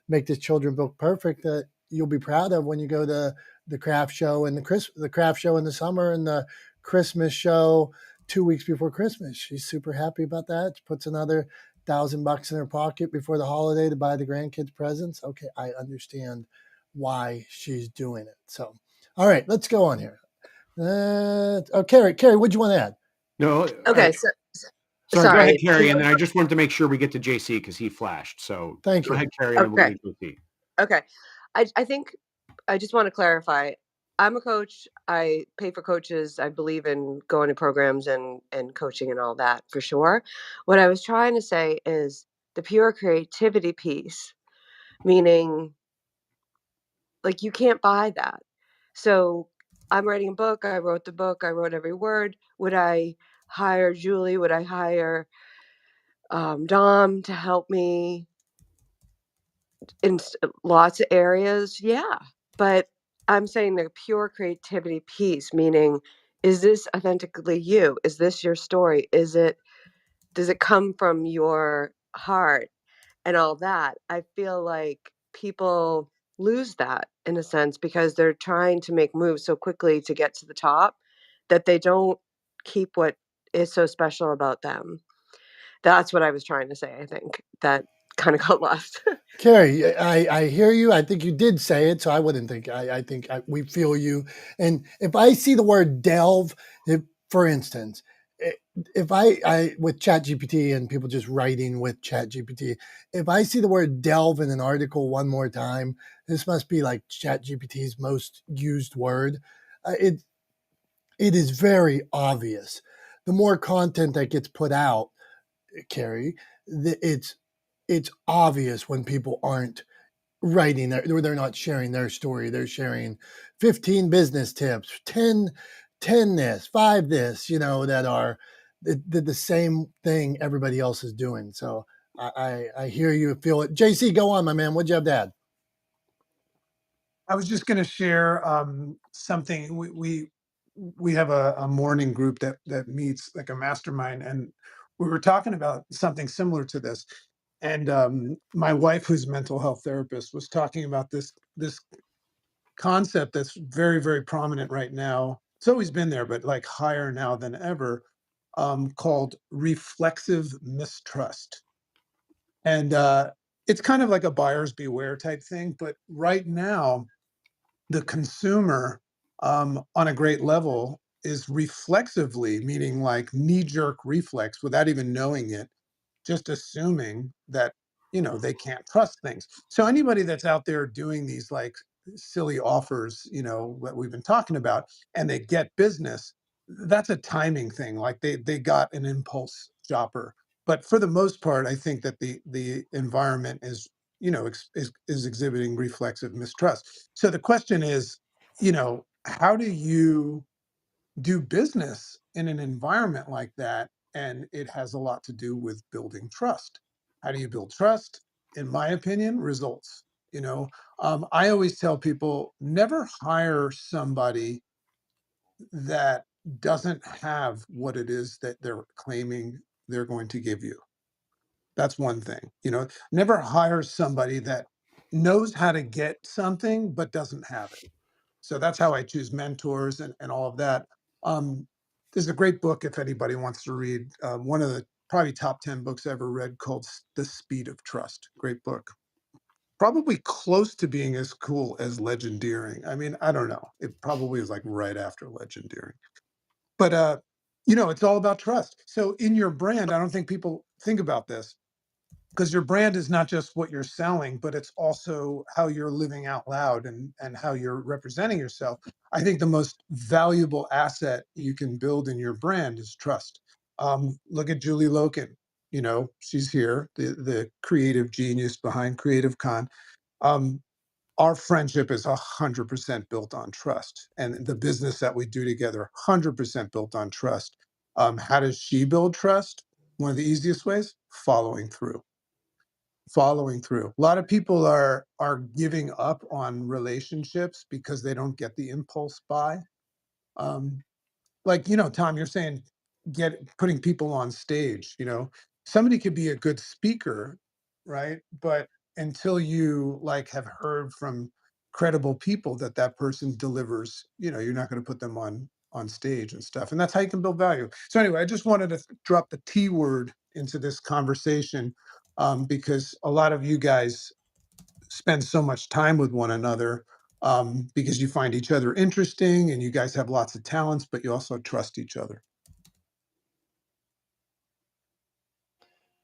make this children book perfect that you'll be proud of when you go to the craft show and the craft show in the summer and the Christmas show 2 weeks before Christmas. She's super happy about that. She puts another $1,000 in her pocket before the holiday to buy the grandkids presents. Okay, I understand why she's doing it. So, all right, let's go on here. Carrie, what'd you want to add? No, Okay, sorry. Go ahead, sorry. Carrie, and then I just wanted to make sure we get to JC because he flashed. So Thank go you. ahead, Carrie, and then we'll Okay. go to JC. Okay. I think I just want to clarify. I'm a coach. I pay for coaches. I believe in going to programs and coaching and all that for sure. What I was trying to say is the pure creativity piece, meaning like you can't buy that. So I'm writing a book. I wrote the book. I wrote every word. Would I hire Julie? Would I hire Dom to help me in lots of areas? Yeah. But I'm saying the pure creativity piece, meaning, is this authentically you? Is this your story? Does it come from your heart and all that? I feel like people lose that in a sense because they're trying to make moves so quickly to get to the top that they don't keep what is so special about them. That's what I was trying to say. I think that kind of got lost. Carrie, I hear you. I think you did say it, so I wouldn't think. I think we feel you. And if I see the word delve, for instance, if I with ChatGPT and people just writing with ChatGPT, if I see the word delve in an article one more time, this must be like ChatGPT's most used word. It is very obvious. The more content that gets put out, Carrie, it's obvious when people aren't writing they're not sharing their story. They're sharing 15 business tips, 10 this, 5 this, that are the same thing everybody else is doing. So I hear you, feel it. JC, go on, my man. What'd you have to add? I was just going to share something. We have a morning group that meets like a mastermind, and we were talking about something similar to this. And my wife, who's a mental health therapist, was talking about this concept that's very, very prominent right now. It's always been there, but like higher now than ever, called reflexive mistrust. And it's kind of like a buyer's beware type thing. But right now, the consumer on a great level is reflexively, meaning like knee jerk reflex without even knowing it, just assuming that they can't trust things. So anybody that's out there doing these like silly offers, that we've been talking about, and they get business, that's a timing thing. Like they got an impulse shopper. But for the most part, I think that the environment is is exhibiting reflexive mistrust. So the question is, how do you do business in an environment like that? And it has a lot to do with building trust. How do you build trust? In my opinion, results. I always tell people never hire somebody that doesn't have what it is that they're claiming they're going to give you. That's one thing. Never hire somebody that knows how to get something but doesn't have it. So that's how I choose mentors and all of that. There's a great book if anybody wants to read. One of the probably top 10 books I ever read called The Speed of Trust. Great book. Probably close to being as cool as Legendeering. I mean, I don't know. It probably is like right after Legendeering. But it's all about trust. So in your brand, I don't think people think about this because your brand is not just what you're selling, but it's also how you're living out loud and how you're representing yourself. I think the most valuable asset you can build in your brand is trust. Look at Julie Loken. She's here, the creative genius behind Creative Con. Um, our friendship is 100% built on trust, and the business that we do together, 100% built on trust. How does she build trust? One of the easiest ways: following through. A lot of people are giving up on relationships because they don't get the impulse buy. Um, like Tom, you're saying putting people on stage. Somebody could be a good speaker, right? But until you have heard from credible people that person delivers, you're not going to put them on stage and stuff. And that's how you can build value. So anyway, I just wanted to drop the T word into this conversation, because a lot of you guys spend so much time with one another, because you find each other interesting and you guys have lots of talents, but you also trust each other.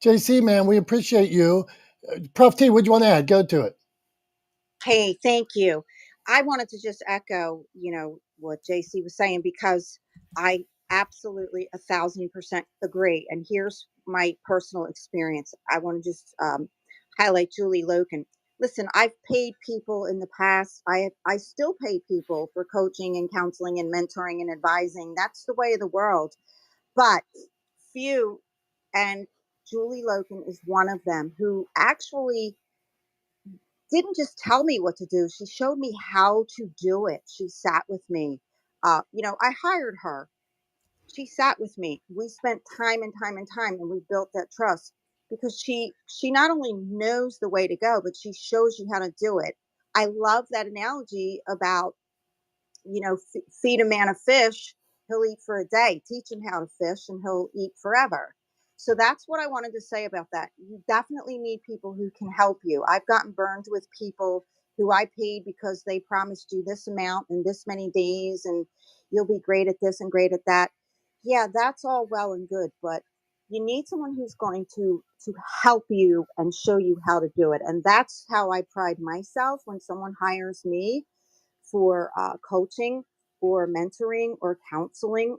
JC, man, we appreciate you. Prof T, what do you want to add? Go to it. Hey, thank you. I wanted to just echo, what JC was saying, because I absolutely 1,000% agree. And here's my personal experience. I want to just highlight Julie Loken. Listen, I've paid people in the past. I still pay people for coaching and counseling and mentoring and advising. That's the way of the world. But few, and Julie Loken is one of them, who actually didn't just tell me what to do. She showed me how to do it. She sat with me. I hired her. She sat with me. We spent time and time and time, and we built that trust because she not only knows the way to go, but she shows you how to do it. I love that analogy about feed a man a fish, he'll eat for a day. Teach him how to fish, and he'll eat forever. So that's what I wanted to say about that. You definitely need people who can help you. I've gotten burned with people who I paid because they promised you this amount in this many days, and you'll be great at this and great at that. Yeah, that's all well and good, but you need someone who's going to help you and show you how to do it. And that's how I pride myself when someone hires me for coaching or mentoring or counseling.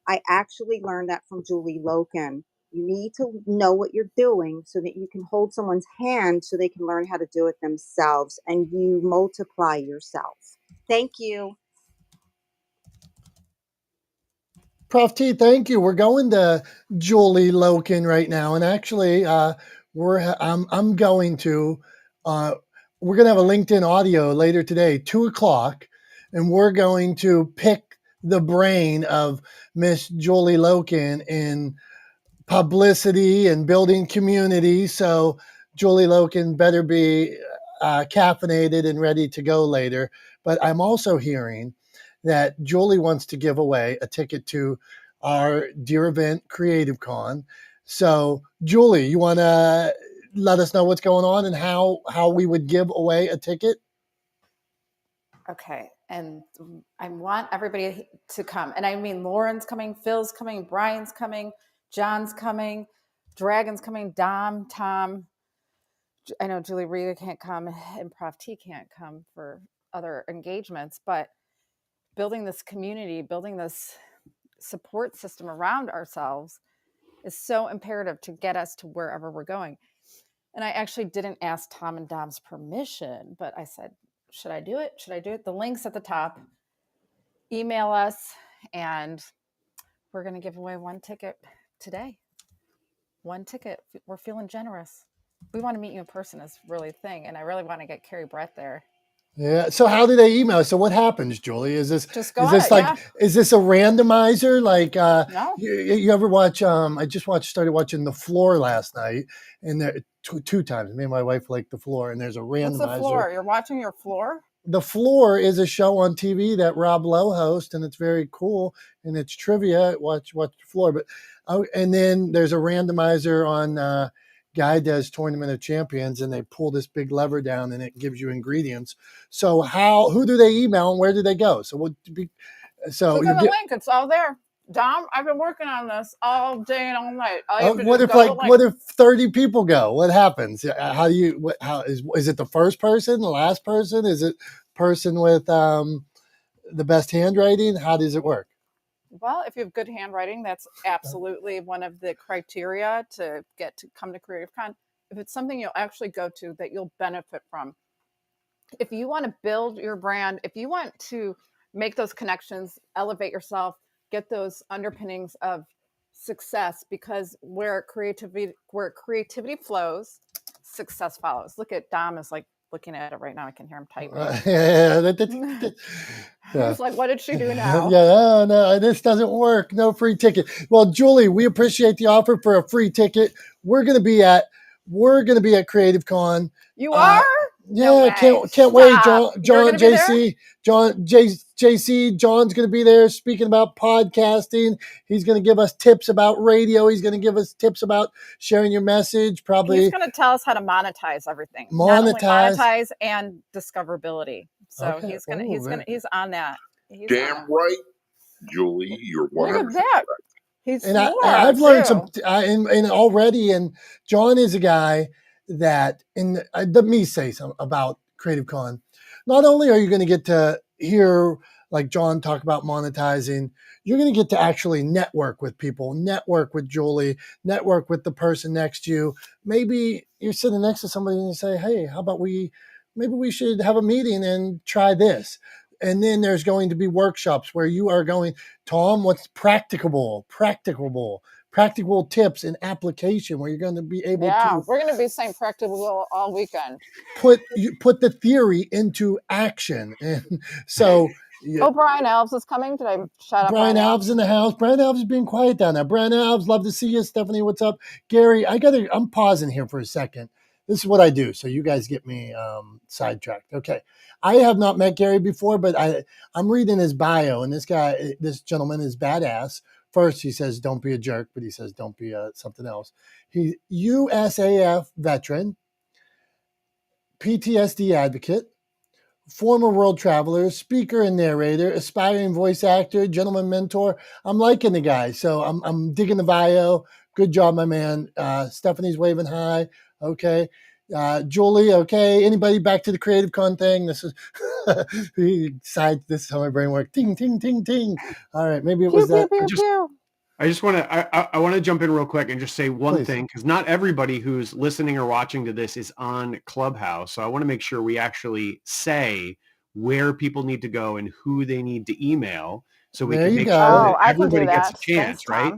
I actually learned that from Julie Loken. You need to know what you're doing so that you can hold someone's hand so they can learn how to do it themselves, and you multiply yourself. Thank you. Prof T, thank you. We're going to Julie Loken right now, and actually, I'm going to we're going to have a LinkedIn audio later today, 2:00, and we're going to pick the brain of Miss Julie Loken in publicity and building community. So Julie Loken better be caffeinated and ready to go later. But I'm also hearing that Julie wants to give away a ticket to our dear event, Creative Con. So Julie, you want to let us know what's going on and how we would give away a ticket? Okay. And I want everybody to come. And I mean, Lauren's coming, Phil's coming, Brian's coming, John's coming, Dragon's coming, Dom, Tom. I know Julie Rita can't come and Prof T can't come for other engagements, but building this community, building this support system around ourselves is so imperative to get us to wherever we're going. And I actually didn't ask Tom and Dom's permission, but I said, should I do it? Should I do it? The link's at the top. Email us, and we're going to give away one ticket today. One ticket. We're feeling generous. we want to meet you in person is really a thing, and I really want to get Carrie Brett there. Yeah. So how do they email? So what happens, Julie? Is this Just go on it, like yeah. is this a randomizer? Like No. you ever watch? I just started watching The Floor last night, and there two times. Me and my wife like The Floor, and there's a What's the randomizer. floor? You're watching your floor? The Floor is a show on TV that Rob Lowe hosts, and it's very cool, and it's trivia. Watch The Floor, but and then there's a randomizer on. Guy does Tournament of Champions, and they pull this big lever down, and it gives you ingredients. So who do they email, and where do they go? So Click on the link. It's all there. Dom, I've been working on this all day and all night. All you have to do is go to the link. What if 30 people go? What happens? How do you? How is it the first person, the last person? Is it person with the best handwriting? How does it work? Well, if you have good handwriting, that's absolutely one of the criteria to come to Creative Con. If it's something you'll actually go to that you'll benefit from. If you want to build your brand, if you want to make those connections, elevate yourself, get those underpinnings of success, because where creativity flows, success follows. Look at Dom is like looking at it right now. I can hear him typing. He's like, what did she do now? Yeah, no, this doesn't work. No free ticket. Well, Julie, we appreciate the offer for a free ticket. We're gonna be at Creative Con. You are? Yeah, can't wait. JC, John's going to be there speaking about podcasting. He's going to give us tips about radio. He's going to give us tips about sharing your message. Probably he's going to tell us how to monetize everything. Not only monetize and discoverability. So okay. He's on that. Damn right, Julie. You're 100% Look at that. Right. I've learned some and already. And John is a guy that let me say something about Creative Con. Not only are you going to get to hear like John talk about monetizing, you're going to get to actually network with people, network with Julie, network with the person next to you. Maybe you're sitting next to somebody and you say, hey, how about maybe we should have a meeting and try this. And then there's going to be workshops where you are going, Tom, what's practicable tips and application where you're going to be able to. We're going to be saying practical all weekend. Put the theory into action. And so. Oh, Brian Alves is coming. Did I shout out Brian Alves in the house? Brian Alves is being quiet down there. Brian Alves, love to see you. Stephanie, what's up? Gary, I'm pausing here for a second. This is what I do, so you guys get me sidetracked. Okay. I have not met Gary before, but I'm reading his bio, and this gentleman is badass. First, he says, don't be a jerk, but he says, don't be something else. He's USAF veteran, PTSD advocate, former world traveler, speaker and narrator, aspiring voice actor, gentleman mentor. I'm liking the guy, so I'm digging the bio. Good job, my man. Stephanie's waving hi. Okay. Julie, okay. Anybody back to the Creative Con thing? This is this is how my brain works. Ting, ting, ting, ting. All right, maybe it was that. I just want to I want to jump in real quick and just say one thing, because not everybody who's listening or watching to this is on Clubhouse. So I want to make sure we actually say where people need to go and who they need to email, so we can make sure that everybody gets a chance. Thanks, right?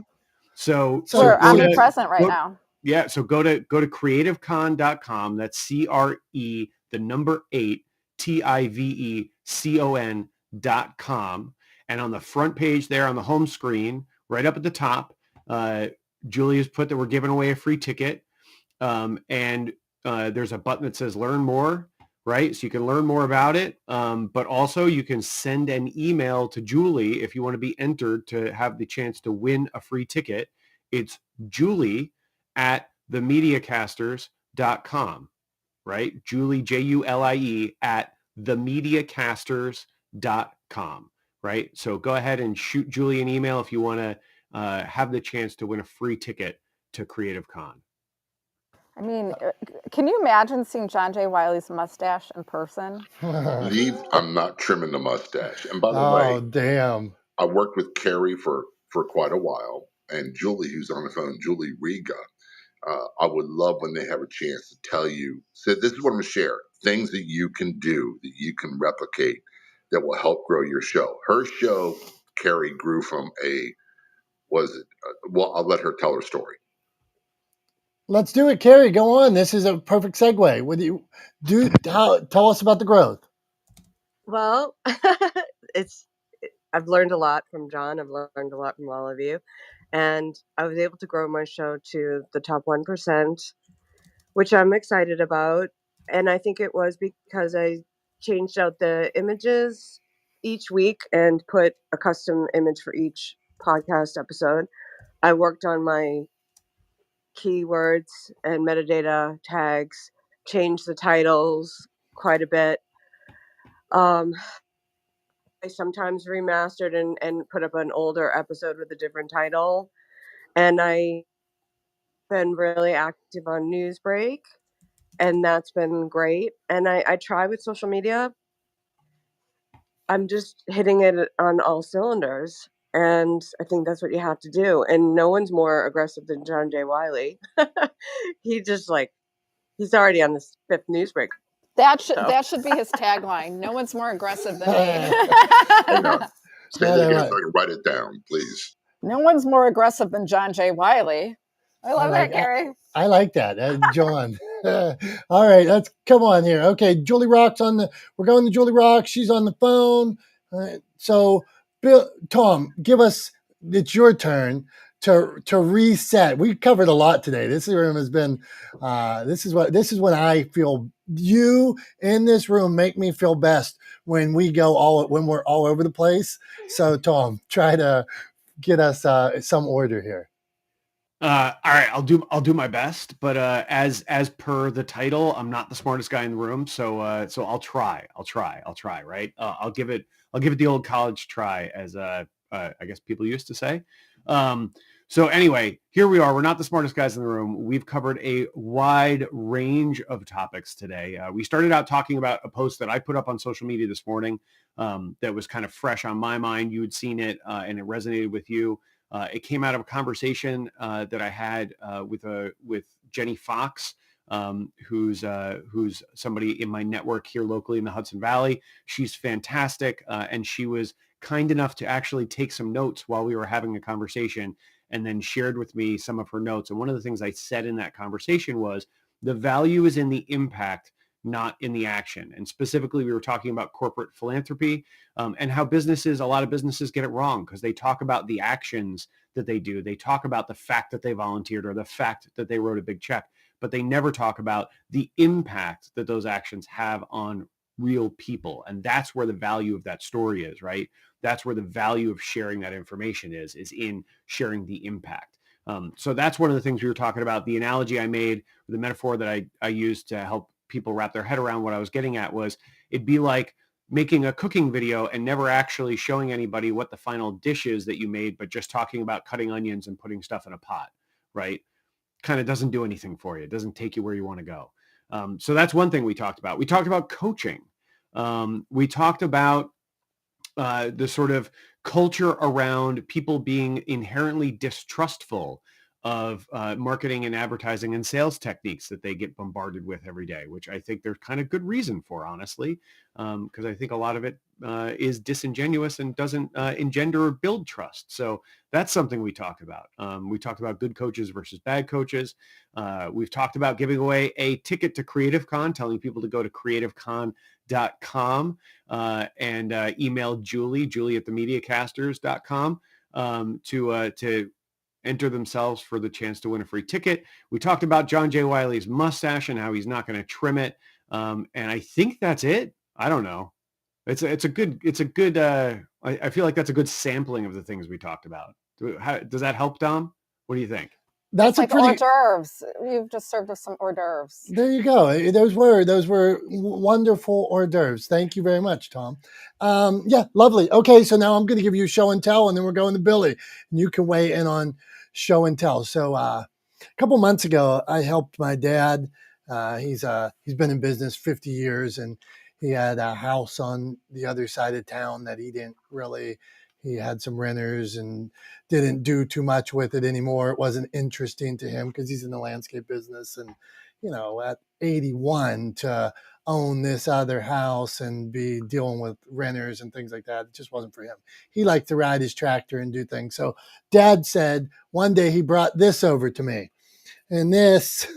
So we're omnipresent right now. Yeah. So go to creativecon.com. That's CRE, the number 8, TIVECON.com. And on the front page there on the home screen, right up at the top, Julie has put that we're giving away a free ticket. And there's a button that says learn more, right? So you can learn more about it. But also you can send an email to Julie if you want to be entered to have the chance to win a free ticket. It's Julie at themediacasters.com, right? Julie, Julie at themediacasters.com, right? So go ahead and shoot Julie an email if you want to have the chance to win a free ticket to Creative Con. I mean, can you imagine seeing John J. Wiley's mustache in person? I'm not trimming the mustache. And by the way, damn, I worked with Carrie for quite a while, and Julie, who's on the phone, Julie Riga. I would love when they have a chance to tell you. So this is what I'm going to share: things that you can do, that you can replicate, that will help grow your show. Her show, Carrie, grew from well, I'll let her tell her story. Let's do it, Carrie. Go on. This is a perfect segue. What do you do? Tell us about the growth. Well, it's I've learned a lot from John. I've learned a lot from all of you, and I was able to grow my show to the top 1%, which I'm excited about. And I think it was because I changed out the images each week and put a custom image for each podcast episode. I worked on my keywords and metadata tags, changed the titles quite a bit. I sometimes remastered and put up an older episode with a different title. And I've been really active on Newsbreak, and that's been great. And I try with social media. I'm just hitting it on all cylinders. And I think that's what you have to do. And no one's more aggressive than John J. Wiley. He just he's already on the fifth Newsbreak. That should be his tagline. No one's more aggressive than me. Hang on. Say No, that no, again no. so I can write it down, please. No one's more aggressive than John J. Wiley. I love that, Gary. I like that, John. All right, let's come on here. Okay, Julie Rock's we're going to Julie Rock. She's on the phone. So, Tom, it's your turn to reset. We covered a lot today. This room has been, this is when I feel you in this room make me feel best when we're all over the place. So, Tom, try to get us some order here. All right, I'll do my best, but as per the title, I'm not the smartest guy in the room, so I'll try, right? I'll give it the old college try, as I guess people used to say. So anyway, here we are. We're not the smartest guys in the room. We've covered a wide range of topics today. We started out talking about a post that I put up on social media this morning that was kind of fresh on my mind. You had seen it and it resonated with you. It came out of a conversation that I had with Jenny Fox, who's somebody in my network here locally in the Hudson Valley. She's fantastic, and she was kind enough to actually take some notes while we were having a conversation, and then shared with me some of her notes. And one of the things I said in that conversation was, the value is in the impact, not in the action. And specifically, we were talking about corporate philanthropy and how a lot of businesses get it wrong because they talk about the actions that they do. They talk about the fact that they volunteered or the fact that they wrote a big check, but they never talk about the impact that those actions have on real people. And that's where the value of that story is, right? That's where the value of sharing that information is in sharing the impact. So that's one of the things we were talking about. The analogy I made, the metaphor that I used to help people wrap their head around what I was getting at was, it'd be like making a cooking video and never actually showing anybody what the final dish is that you made, but just talking about cutting onions and putting stuff in a pot, right? Kind of doesn't do anything for you. It doesn't take you where you want to go. So that's one thing we talked about. We talked about coaching. We talked about the sort of culture around people being inherently distrustful of marketing and advertising and sales techniques that they get bombarded with every day, which I think there's kind of good reason for, honestly, because I think a lot of it is disingenuous and doesn't engender or build trust. So that's something we talked about. We talked about good coaches versus bad coaches. We've talked about giving away a ticket to CreativeCon, telling people to go to creativecon.com and email Julie at themediacasters.com to enter themselves for the chance to win a free ticket. We talked about John J. Wiley's mustache and how he's not going to trim it. And I think that's it. I don't know. It's a good, I feel like that's a good sampling of the things we talked about. Does that help, Dom? What do you think? That's like hors d'oeuvres. You've just served us some hors d'oeuvres. There you go. Those were wonderful hors d'oeuvres. Thank you very much, Tom. Yeah, lovely. Okay, so now I'm going to give you show and tell, and then we're going to Billy, and you can weigh in on show and tell. So a couple months ago, I helped my dad. He's been in business 50 years, and he had a house on the other side of town that he had some renters and didn't do too much with it anymore. It wasn't interesting to him because he's in the landscape business. And, at 81 to own this other house and be dealing with renters and things like that, it just wasn't for him. He liked to ride his tractor and do things. So Dad said one day he brought this over to me. And this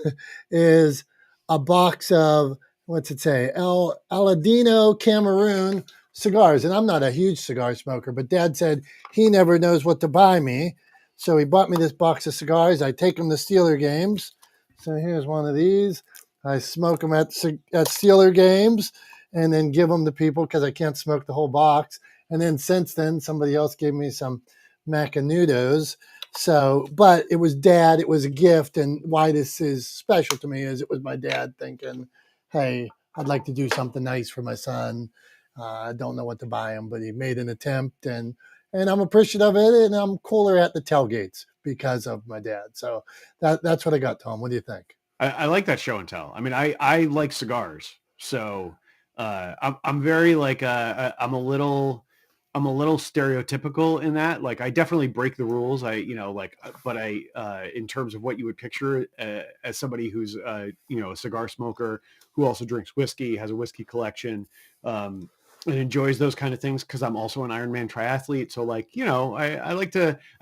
is a box of, what's it say? El Aladino Cameroon cigars. And I'm not a huge cigar smoker, but Dad said he never knows what to buy me. So he bought me this box of cigars. I take them to Steeler games. So here's one of these. I smoke them at Steeler games and then give them to people because I can't smoke the whole box. And then since then, somebody else gave me some Macanudos. So, but it was Dad, it was a gift. And why this is special to me is it was my dad thinking, hey, I'd like to do something nice for my son. I don't know what to buy him, but he made an attempt, and I'm appreciative of it. And I'm cooler at the tailgates because of my dad. So that's what I got, Tom. What do you think? I like that show and tell. I mean, I like cigars, so I'm very like I'm a little stereotypical in that. Like, I definitely break the rules. But in terms of what you would picture as somebody who's a cigar smoker who also drinks whiskey, has a whiskey collection, and enjoys those kind of things, because I'm also an Ironman triathlete. So I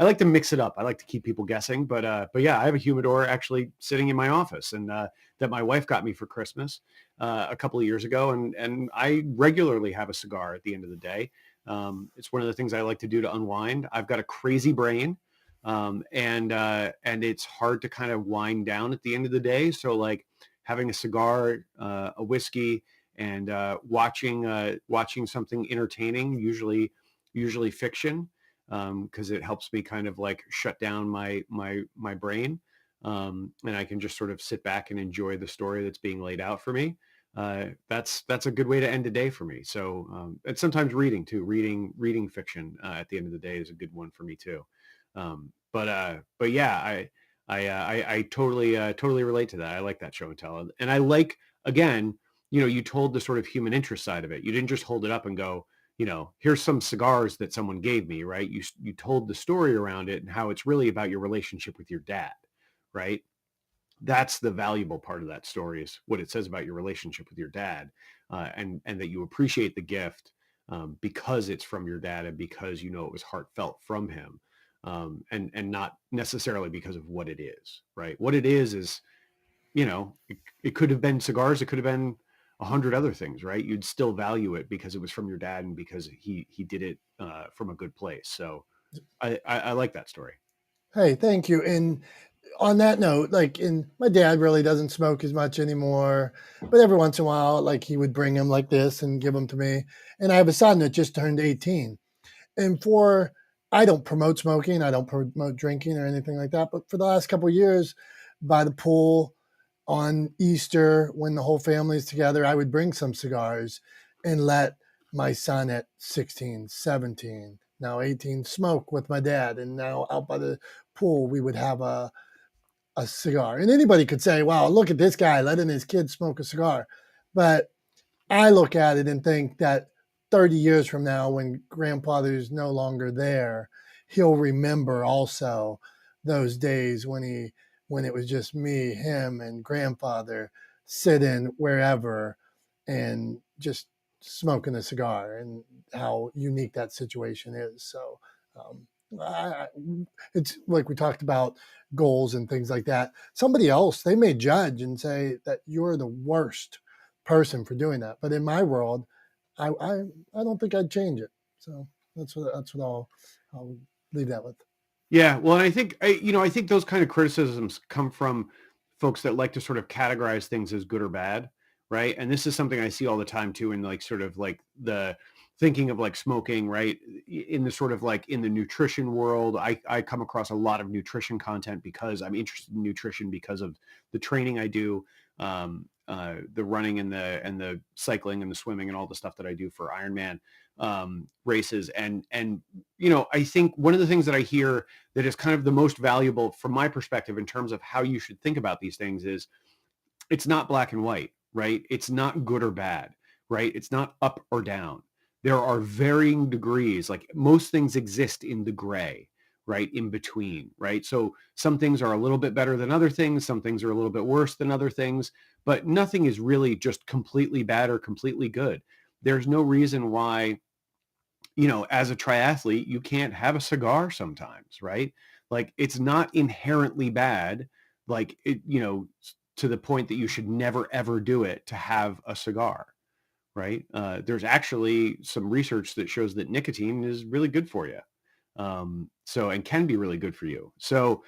like to mix it up. I like to keep people guessing. But yeah, I have a humidor actually sitting in my office, and that my wife got me for Christmas a couple of years ago, and I regularly have a cigar at the end of the day. It's one of the things I like to do to unwind. I've got a crazy brain, and it's hard to kind of wind down at the end of the day. So like having a cigar, a whiskey, and watching something entertaining, usually fiction, because it helps me kind of like shut down my brain, and I can just sort of sit back and enjoy the story that's being laid out for me. That's a good way to end a day for me. So and sometimes reading too. Reading fiction at the end of the day is a good one for me too. But yeah, I totally relate to that. I like that show and tell, and I like, again, you told the sort of human interest side of it. You didn't just hold it up and go, here's some cigars that someone gave me, right? You told the story around it and how it's really about your relationship with your dad, right? That's the valuable part of that story, is what it says about your relationship with your dad, and that you appreciate the gift, because it's from your dad and because it was heartfelt from him, and not necessarily because of what it is, right? What it is it could have been cigars, it could have been 100 other things, right? You'd still value it because it was from your dad and because he did it from a good place. So I like that story. Hey, thank you. And on that note, my dad really doesn't smoke as much anymore, but every once in a while, like he would bring them like this and give them to me. And I have a son that just turned 18. And I don't promote smoking, I don't promote drinking or anything like that. But for the last couple of years, by the pool on Easter, when the whole family's together, I would bring some cigars and let my son at 16, 17, now 18, smoke with my dad. And now out by the pool, we would have a cigar. And anybody could say, wow, look at this guy letting his kid smoke a cigar. But I look at it and think that 30 years from now, when grandfather's no longer there, he'll remember also those days when it was just me, him, and grandfather sitting wherever and just smoking a cigar, and how unique that situation is. So um, I, it's like we talked about goals and things like that. Somebody else, they may judge and say that you're the worst person for doing that. But in my world, I don't think I'd change it. So that's what I'll leave that with. Yeah, well, and I think those kind of criticisms come from folks that like to sort of categorize things as good or bad, right? And this is something I see all the time too, in like sort of like the thinking of like smoking, right? In the sort of like in the nutrition world, I come across a lot of nutrition content because I'm interested in nutrition because of the training I do, the running and the cycling and the swimming and all the stuff that I do for Ironman races, and I think one of the things that I hear that is kind of the most valuable from my perspective in terms of how you should think about these things is it's not black and white, right? It's not good or bad, right? It's not up or down. There are varying degrees. Like most things exist in the gray, right? In between, right? So some things are a little bit better than other things. Some things are a little bit worse than other things, but nothing is really just completely bad or completely good. There's no reason why, as a triathlete, you can't have a cigar sometimes, right? Like it's not inherently bad like it, to the point that you should never ever do it to have a cigar, right? There's actually some research that shows that nicotine is really good for you. And can be really good for you. So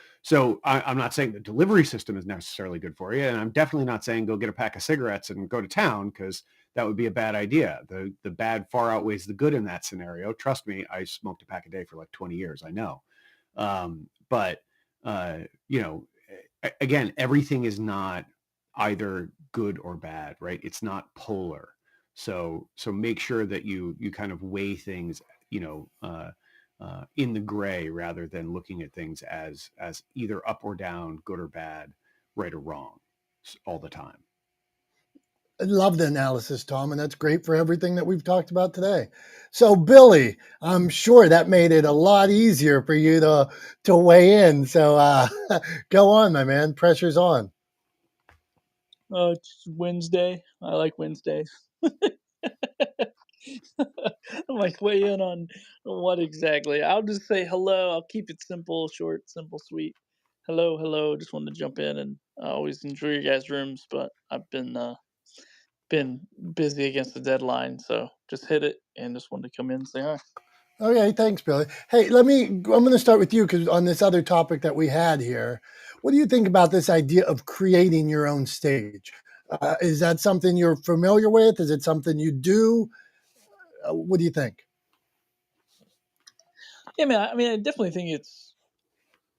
I'm not saying the delivery system is necessarily good for you. And I'm definitely not saying go get a pack of cigarettes and go to town, because that would be a bad idea. The bad far outweighs the good in that scenario. Trust me, I smoked a pack a day for like 20 years. I know. But again, everything is not either good or bad, right? It's not polar. So make sure that you kind of weigh things, in the gray, rather than looking at things as either up or down, good or bad, right or wrong, all the time. I love the analysis, Tom, and that's great for everything that we've talked about today. So, Billy, I'm sure that made it a lot easier for you to weigh in. So, go on, my man. Pressure's on. Oh, it's Wednesday. I like Wednesdays. I'm like, weigh in on what exactly? I'll just say hello. I'll keep it simple, short, simple, sweet. Hello. Just wanted to jump in, and I always enjoy your guys' rooms, but I've been busy against the deadline, so just hit it and just wanted to come in and say hi. Okay, thanks, Billy. Hey, I'm going to start with you, because on this other topic that we had here, what do you think about this idea of creating your own stage? Is that something you're familiar with? Is it something you do? What do you think? Yeah, man. I mean, I definitely think it's.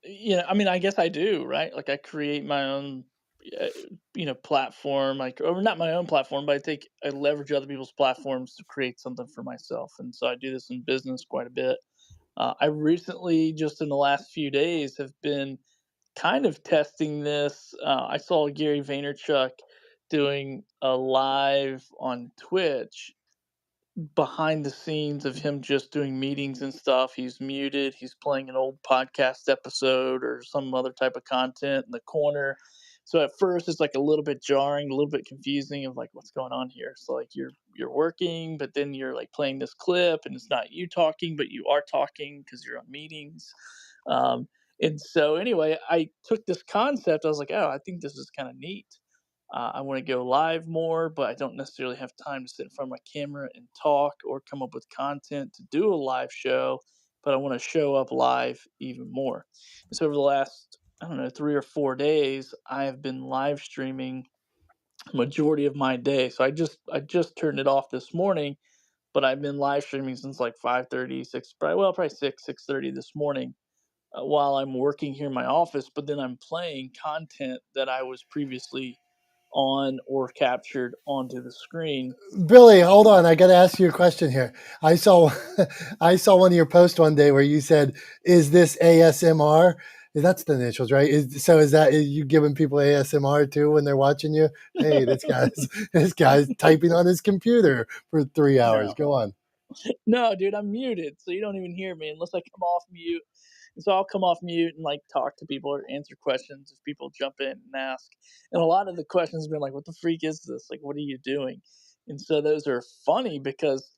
I mean, I guess I do, right? Like, I create my own, platform. Or not my own platform, but I leverage other people's platforms to create something for myself, and so I do this in business quite a bit. I recently, just in the last few days, have been kind of testing this. I saw Gary Vaynerchuk doing a live on Twitch behind the scenes of him just doing meetings and stuff. He's muted, he's playing an old podcast episode or some other type of content in the corner. So at first it's like a little bit jarring, a little bit confusing of like what's going on here. So like you're working, but then you're like playing this clip and it's not you talking, but you are talking because you're on meetings. And so anyway, I took this concept. I was like, oh, I think this is kind of neat. I want to go live more, but I don't necessarily have time to sit in front of my camera and talk or come up with content to do a live show, but I want to show up live even more. And so over the last, I don't know, 3 or 4 days, I have been live streaming majority of my day. So I just turned it off this morning, but I've been live streaming since like 5:30, probably 6:30 this morning, while I'm working here in my office, but then I'm playing content that I was previously on or captured onto the screen. Billy, hold on. I got to ask you a question here. I saw, I saw one of your posts one day where you said, "Is this ASMR?" That's the initials, right? Is that you giving people ASMR too when they're watching you? Hey, this guy's typing on his computer for 3 hours. No, Go on. no, dude, I'm muted, so you don't even hear me unless I come off mute. And so I'll come off mute and like talk to people or answer questions if people jump in and ask. And a lot of the questions have been like, "What the freak is this? Like, what are you doing?" And so those are funny because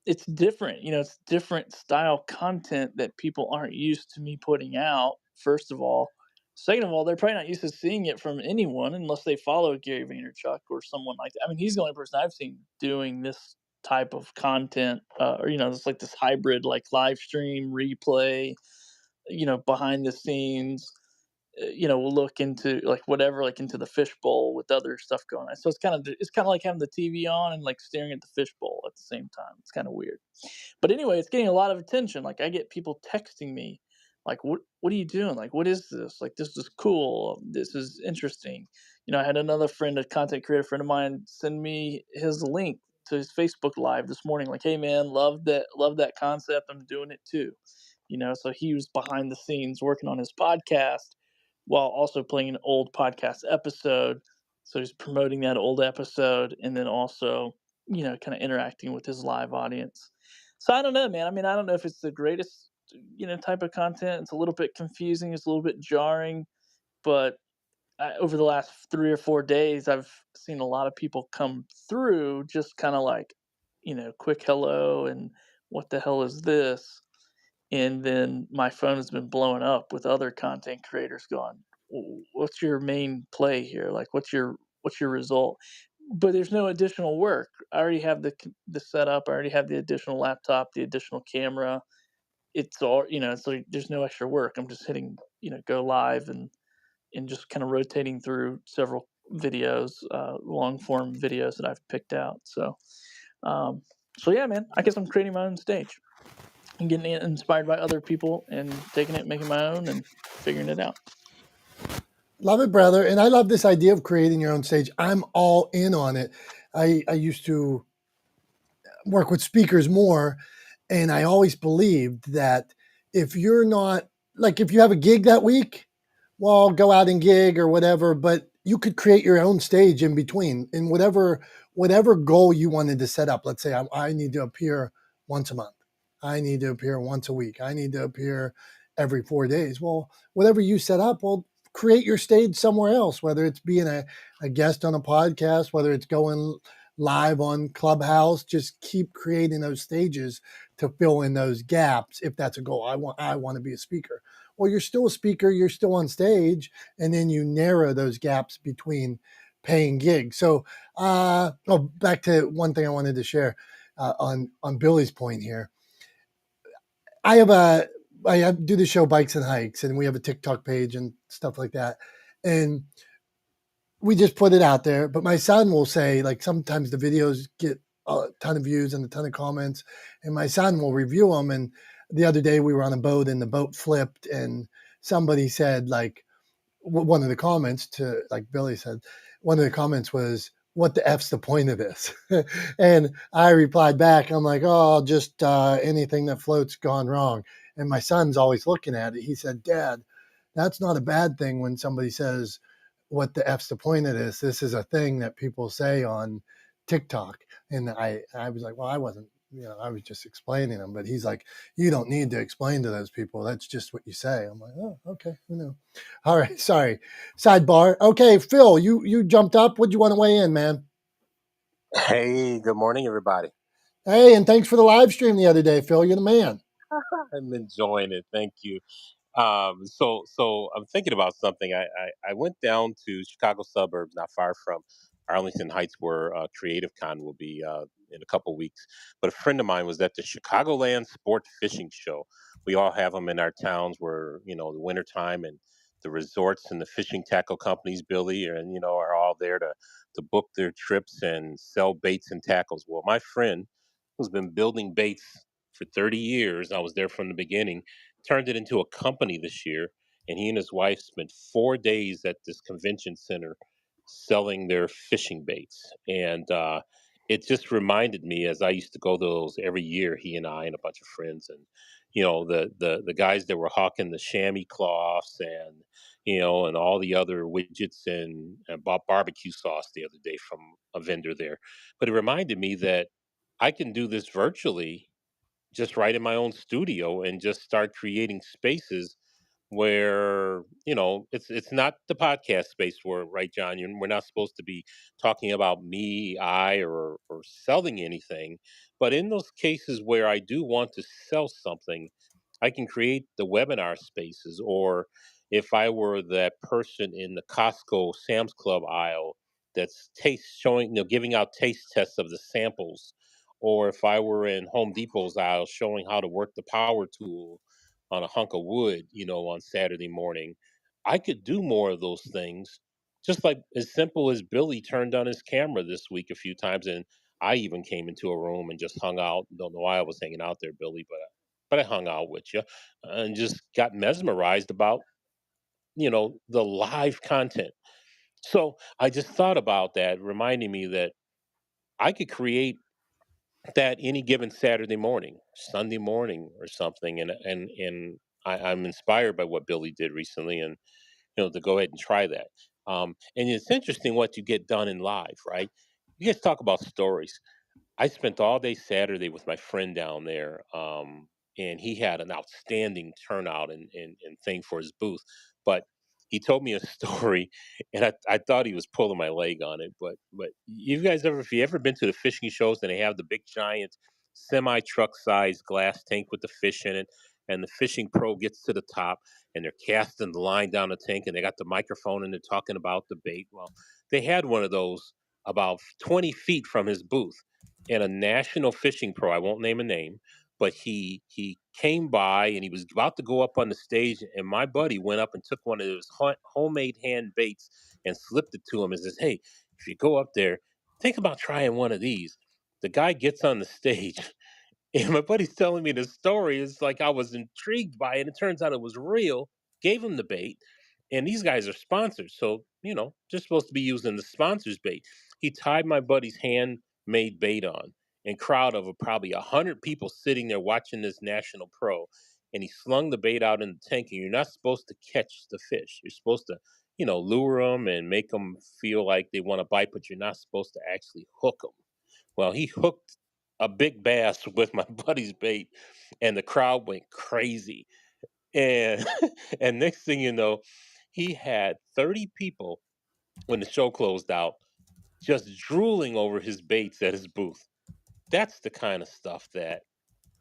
it's different. It's different style content that people aren't used to me putting out, first of all. Second of all, they're probably not used to seeing it from anyone unless they follow Gary Vaynerchuk or someone like that. I mean, he's the only person I've seen doing this type of content, or, it's like this hybrid, like live stream, replay, behind the scenes, we'll look into like whatever, like into the fishbowl with other stuff going on. So it's kind of like having the TV on and like staring at the fishbowl at the same time. It's kind of weird. But anyway, it's getting a lot of attention. Like I get people texting me, like, "What are you doing? Like, what is this? Like, this is cool. This is interesting." I had another friend, a content creator friend of mine, send me his link to his Facebook Live this morning. Like, "Hey man, love that concept. I'm doing it too." So he was behind the scenes working on his podcast while also playing an old podcast episode. So he's promoting that old episode and then also, kind of interacting with his live audience. So I don't know, man. I mean, I don't know if it's the greatest, type of content. It's a little bit confusing. It's a little bit jarring, but over the last 3 or 4 days, I've seen a lot of people come through just kind of like, quick hello and what the hell is this? And then my phone has been blowing up with other content creators going, what's your main play here? Like, what's your result? But there's no additional work. I already have the setup. I already have the additional laptop, the additional camera. It's all, it's like there's no extra work. I'm just hitting, go live and just kind of rotating through several videos, long form videos that I've picked out. Um, so yeah, man, I guess I'm creating my own stage and getting inspired by other people and taking it, making my own, and figuring it out. Love it, brother. And I love this idea of creating your own stage. I'm all in on it. I used to work with speakers more, and I always believed that if you're not, like, if you have a gig that week, well, go out and gig or whatever, but you could create your own stage in between in whatever goal you wanted to set up. Let's say I need to appear once a month. I need to appear once a week. I need to appear every 4 days. Well, whatever you set up, well, create your stage somewhere else, whether it's being a guest on a podcast, whether it's going live on Clubhouse. Just keep creating those stages to fill in those gaps. If that's a goal, I want to be a speaker. Well, you're still a speaker, you're still on stage, and then you narrow those gaps between paying gigs. So, back to one thing I wanted to share on Billy's point here. I do the show Bikes and Hikes, and we have a TikTok page and stuff like that, and we just put it out there. But my son will say, like, sometimes the videos get a ton of views and a ton of comments, and my son will review them. And the other day we were on a boat and the boat flipped, and somebody said, like, one of the comments to, like Billy said, one of the comments was, "What the F's the point of this?" And I replied back, I'm like, "Oh, just anything that floats gone wrong." And my son's always looking at it. He said, "Dad, that's not a bad thing when somebody says, 'What the F's the point of this?' This is a thing that people say on TikTok." And I was like, "Well, I wasn't, I was just explaining them." But he's like, "You don't need to explain to those people. That's just what you say." I'm like, "Oh, okay. All right. Sorry. Sidebar. Okay, Phil, you jumped up. What'd you want to weigh in, man? Hey, good morning, everybody. Hey, and thanks for the live stream the other day, Phil. You're the man. I'm enjoying it. Thank you. So I'm thinking about something. I went down to Chicago suburbs, not far from Arlington Heights, where Creative Con will be in a couple weeks. But a friend of mine was at the Chicagoland Sport Fishing Show. We all have them in our towns where, the wintertime, and the resorts and the fishing tackle companies, Billy, and, are all there to book their trips and sell baits and tackles. Well, my friend, who's been building baits for 30 years, I was there from the beginning, turned it into a company this year, and he and his wife spent 4 days at this convention center selling their fishing baits. And it just reminded me, as I used to go to those every year, he and I and a bunch of friends, and the guys that were hawking the chamois cloths, and and all the other widgets, and bought barbecue sauce the other day from a vendor there. But it reminded me that I can do this virtually, just right in my own studio, and just start creating spaces where it's not the podcast space, where, right, John, we're not supposed to be talking about me, or selling anything. But in those cases where I do want to sell something, I can create the webinar spaces. Or if I were that person in the Costco Sam's Club aisle that's taste showing, giving out taste tests of the samples, or if I were in Home Depot's aisle showing how to work the power tool on a hunk of wood, on Saturday morning, I could do more of those things. Just like as simple as Billy turned on his camera this week a few times, and I even came into a room and just hung out. Don't know why I was hanging out there, Billy, but I hung out with you and just got mesmerized about the live content. So I just thought about that, reminding me that I could create that any given Saturday morning, Sunday morning, or something. I'm inspired by what Billy did recently, and to go ahead and try that. And it's interesting what you get done in live, right? You guys talk about stories. I spent all day Saturday with my friend down there, and he had an outstanding turnout and thing for his booth. But he told me a story, and I thought he was pulling my leg on it. But if you ever been to the fishing shows, and they have the big giant semi truck sized glass tank with the fish in it, and the fishing pro gets to the top, and they're casting the line down the tank, and they got the microphone, and they're talking about the bait. Well, they had one of those about 20 feet from his booth, and a national fishing pro, I won't name a name, but he came by, and he was about to go up on the stage, and my buddy went up and took one of his homemade hand baits and slipped it to him and says, "Hey, if you go up there, think about trying one of these." The guy gets on the stage, and my buddy's telling me the story. It's like I was intrigued by it. It turns out it was real. Gave him the bait, and these guys are sponsors, so they're supposed to be using the sponsors bait. He tied my buddy's handmade bait on, and crowd of probably 100 people sitting there watching this national pro, and he slung the bait out in the tank. And you're not supposed to catch the fish. You're supposed to, lure them and make them feel like they want to bite, but you're not supposed to actually hook them. Well, he hooked a big bass with my buddy's bait, and the crowd went crazy. And and next thing you know, he had 30 people when the show closed out just drooling over his baits at his booth. That's the kind of stuff that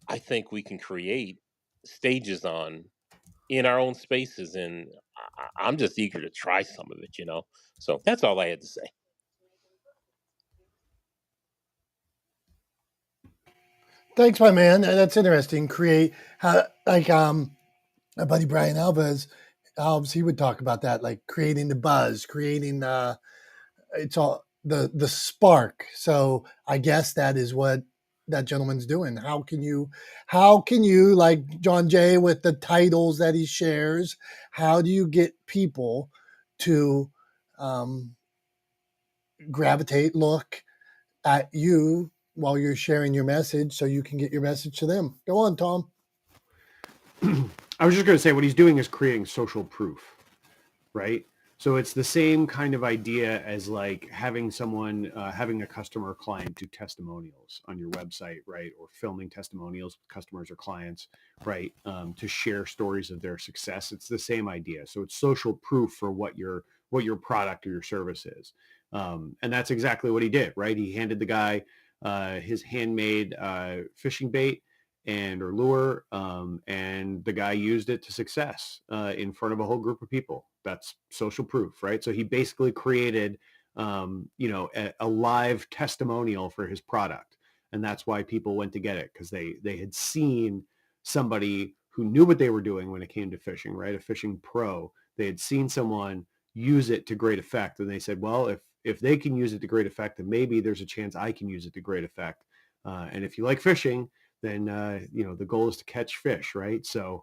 I think we can create stages on in our own spaces, and I'm just eager to try some of it. So that's all I had to say. Thanks, my man. That's interesting. Create how like my buddy Brian Alves, he would talk about that, like creating the buzz, creating it's all the spark. So I guess that is what that gentleman's doing. How can you like John Jay with the titles that he shares? How do you get people to um, gravitate, look at you while you're sharing your message so you can get your message to them? Go on, Tom. I was just going to say what he's doing is creating social proof, right? So it's the same kind of idea as like having someone, having a customer or client do testimonials on your website, right? Or filming testimonials with customers or clients, right? To share stories of their success. It's the same idea. So it's social proof for what your product or your service is. And that's exactly what he did, right? He handed the guy his handmade fishing bait or lure, and the guy used it to success in front of a whole group of people. That's social proof, right? So he basically created, a live testimonial for his product, and that's why people went to get it, because they had seen somebody who knew what they were doing when it came to fishing, right? A fishing pro. They had seen someone use it to great effect, and they said, well, if they can use it to great effect, then maybe there's a chance I can use it to great effect. And if you like fishing, then the goal is to catch fish, right? So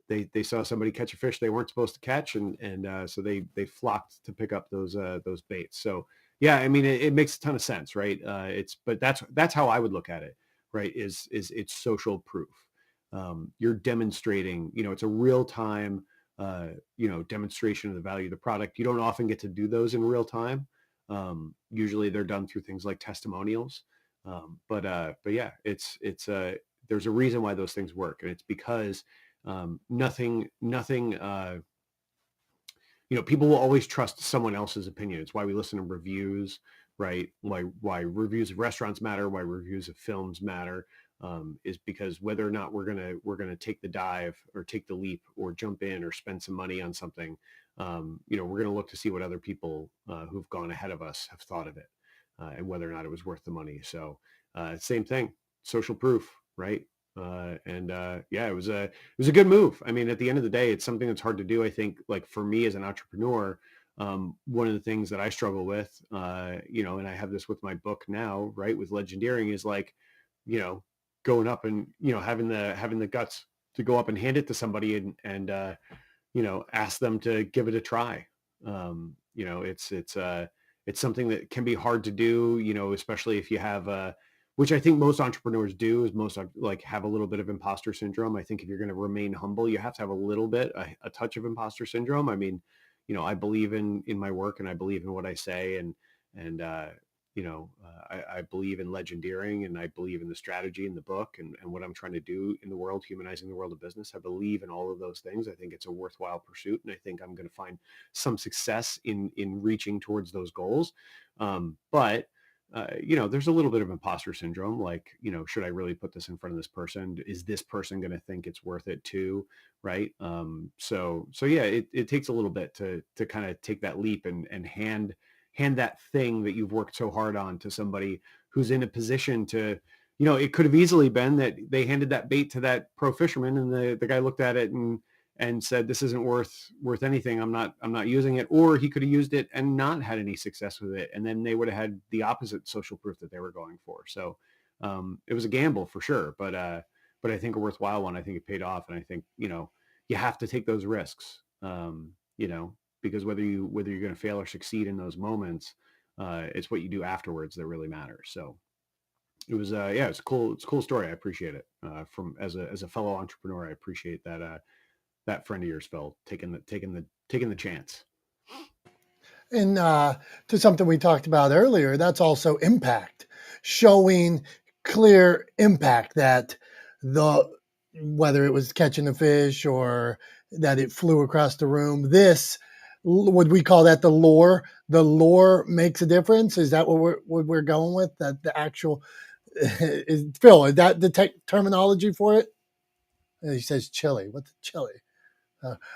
they saw somebody catch a fish they weren't supposed to catch, and so they flocked to pick up those baits. So yeah, I mean it makes a ton of sense, right? But that's how I would look at it, right? Is it's social proof. You're demonstrating, it's a real time, demonstration of the value of the product. You don't often get to do those in real time. Usually they're done through things like testimonials. But yeah, it's there's a reason why those things work, and it's because nothing people will always trust someone else's opinion. It's why we listen to reviews, right? Why reviews of restaurants matter, why reviews of films matter, is because whether or not we're gonna take the dive or take the leap or jump in or spend some money on something, we're gonna look to see what other people who've gone ahead of us have thought of it, and whether or not it was worth the money. So same thing, social proof, right? Yeah, it was a good move. I mean, at the end of the day, it's something that's hard to do. I think, like for me as an entrepreneur, one of the things that I struggle with, and I have this with my book now, right, with legendeering, is like, going up and having the guts to go up and hand it to somebody and ask them to give it a try. It's something that can be hard to do, especially if you have which I think most entrepreneurs do, is most like have a little bit of imposter syndrome. I think if you're going to remain humble, you have to have a little bit, a touch of imposter syndrome. I mean, I believe in my work, and I believe in what I say, and I believe in legendeering, and I believe in the strategy in the book, and what I'm trying to do in the world, humanizing the world of business. I believe in all of those things. I think it's a worthwhile pursuit, and I think I'm going to find some success in reaching towards those goals. But there's a little bit of imposter syndrome. Like, should I really put this in front of this person? Is this person going to think it's worth it too? Right. So yeah, it takes a little bit to kind of take that leap and hand that thing that you've worked so hard on to somebody who's in a position to, it could have easily been that they handed that bait to that pro fisherman and the guy looked at it and said, this isn't worth anything. I'm not using it. Or he could have used it and not had any success with it. And then they would have had the opposite social proof that they were going for. So it was a gamble for sure, but I think a worthwhile one. I think it paid off. And I think, you have to take those risks, because whether you're going to fail or succeed in those moments, it's what you do afterwards that really matters. So it was, it's cool. It's a cool story. I appreciate it. From as a fellow entrepreneur, I appreciate that friend of yours, Phil, taking the chance. And to something we talked about earlier, that's also impact, showing clear impact that whether it was catching a fish or that it flew across the room, would we call that the lore? The lore makes a difference. Is that what we're going with? That the actual Phil, is that the terminology for it? And he says chili. What's chili?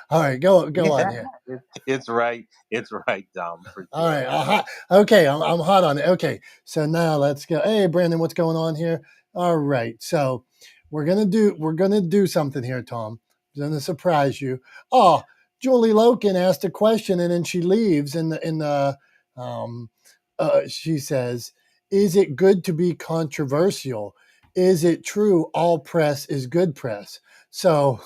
All right, go on here. It's right. It's right, Dom, for All sure. right. Okay, I'm hot on it. Okay, so now let's go. Hey, Brandon, what's going on here? All right, so we're gonna do something here, Tom. I'm gonna surprise you. Oh, Julie Loken asked a question and then she leaves. Um, she says, "Is it good to be controversial? Is it true all press is good press?" So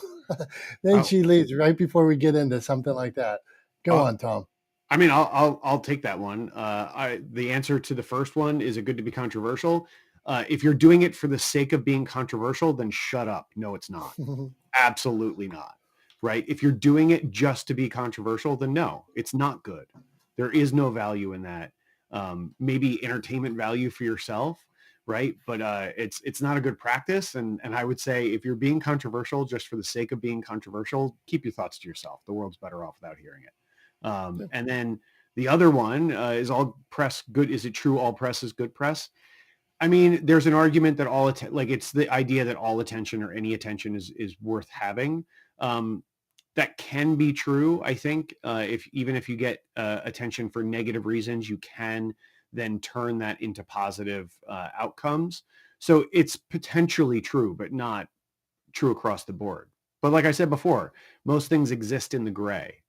then she leaves right before we get into something like that. Go on, Tom. I mean, I'll take that one. The answer to the first one is it good to be controversial? If you're doing it for the sake of being controversial, then shut up. No, it's not. Absolutely not. Right? If you're doing it just to be controversial, then no, it's not good. There is no value in that. Maybe entertainment value for yourself, right? But it's not a good practice. And I would say if you're being controversial just for the sake of being controversial, keep your thoughts to yourself. The world's better off without hearing it. And then the other one is all press good. Is it true all press is good press? I mean, there's an argument that it's the idea that all attention or any attention is worth having. That can be true, I think. Even if you get attention for negative reasons, you can then turn that into positive outcomes. So it's potentially true, but not true across the board. But like I said before, most things exist in the gray,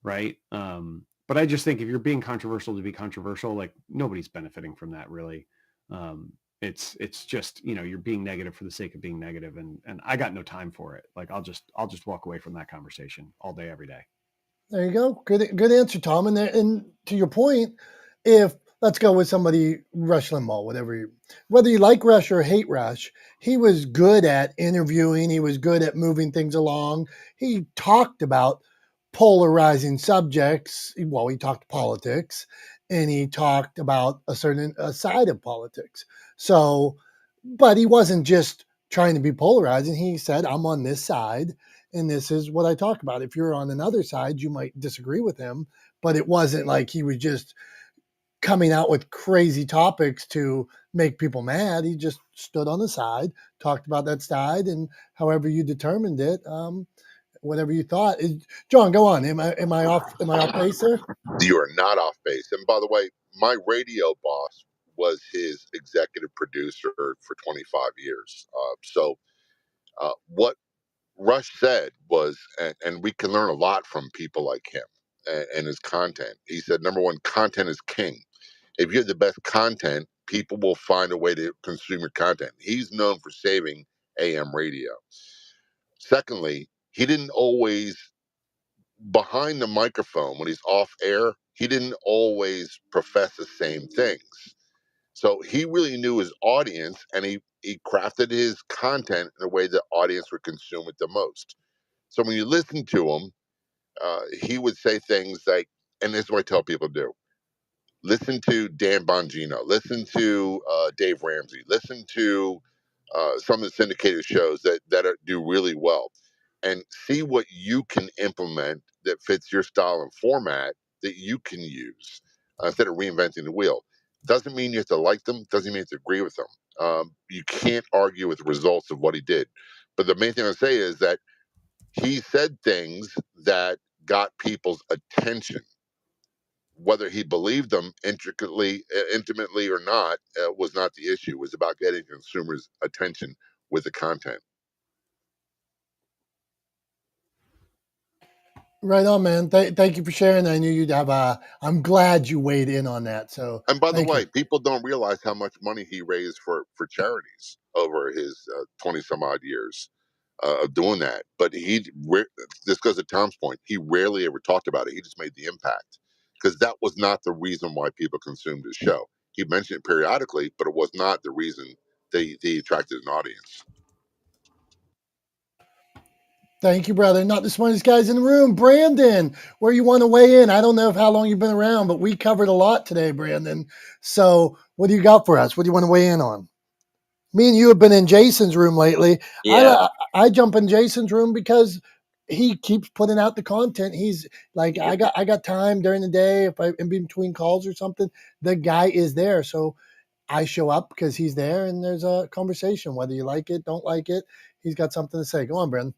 right? But I just think if you're being controversial to be controversial, like nobody's benefiting from that really. It's just, you're being negative for the sake of being negative, and I got no time for it. Like I'll just walk away from that conversation all day, every day. There you go. Good answer, Tom. And to your point, if let's go with somebody, Rush Limbaugh, whether you like Rush or hate Rush, he was good at interviewing. He was good at moving things along. He talked about polarizing subjects. Well, he talked politics, and he talked about a certain side of politics. So, but he wasn't just trying to be polarizing. He said, "I'm on this side." And this is what I talk about. If you're on another side, you might disagree with him, but it wasn't like he was just coming out with crazy topics to make people mad. He just stood on the side, talked about that side, and however you determined it, whatever you thought. John, go on. Am I off base there? You are not off base. And by the way, my radio boss was his executive producer for 25 years. What Rush said was, and we can learn a lot from people like him and his content. He said, number one, content is king. If you have the best content, people will find a way to consume your content. He's known for saving AM radio. Secondly, he didn't always, behind the microphone, when he's off air, he didn't always profess the same things. So he really knew his audience, and he crafted his content in a way the audience would consume it the most. So when you listen to him, he would say things like, and this is what I tell people to do: listen to Dan Bongino, listen to Dave Ramsey, listen to some of the syndicated shows that do really well, and see what you can implement that fits your style and format that you can use instead of reinventing the wheel. Doesn't mean you have to like them. Doesn't mean you have to agree with them. You can't argue with the results of what he did. But the main thing I say is that he said things that got people's attention. Whether he believed them intimately or not, was not the issue. It was about getting consumers' attention with the content. Right on, man. Thank you for sharing. I knew you'd have I'm glad you weighed in on that. So And by the thank way, you. people don't realize how much money he raised for charities over his 20 some odd years of doing that. But this goes to Tom's point. He rarely ever talked about it. He just made the impact because that was not the reason why people consumed his show. He mentioned it periodically, but it was not the reason they attracted an audience. Thank you, brother. Not the smartest guys in the room. Brandon, where you want to weigh in? I don't know how long you've been around, but we covered a lot today, Brandon. So what do you got for us? What do you want to weigh in on? Me and you have been in Jason's room lately. Yeah. I jump in Jason's room because he keeps putting out the content. He's like, Yep. I got time during the day if I in between calls or something. The guy is there, so I show up because he's there, and there's a conversation. Whether you like it, don't like it, he's got something to say. Go on, Brandon.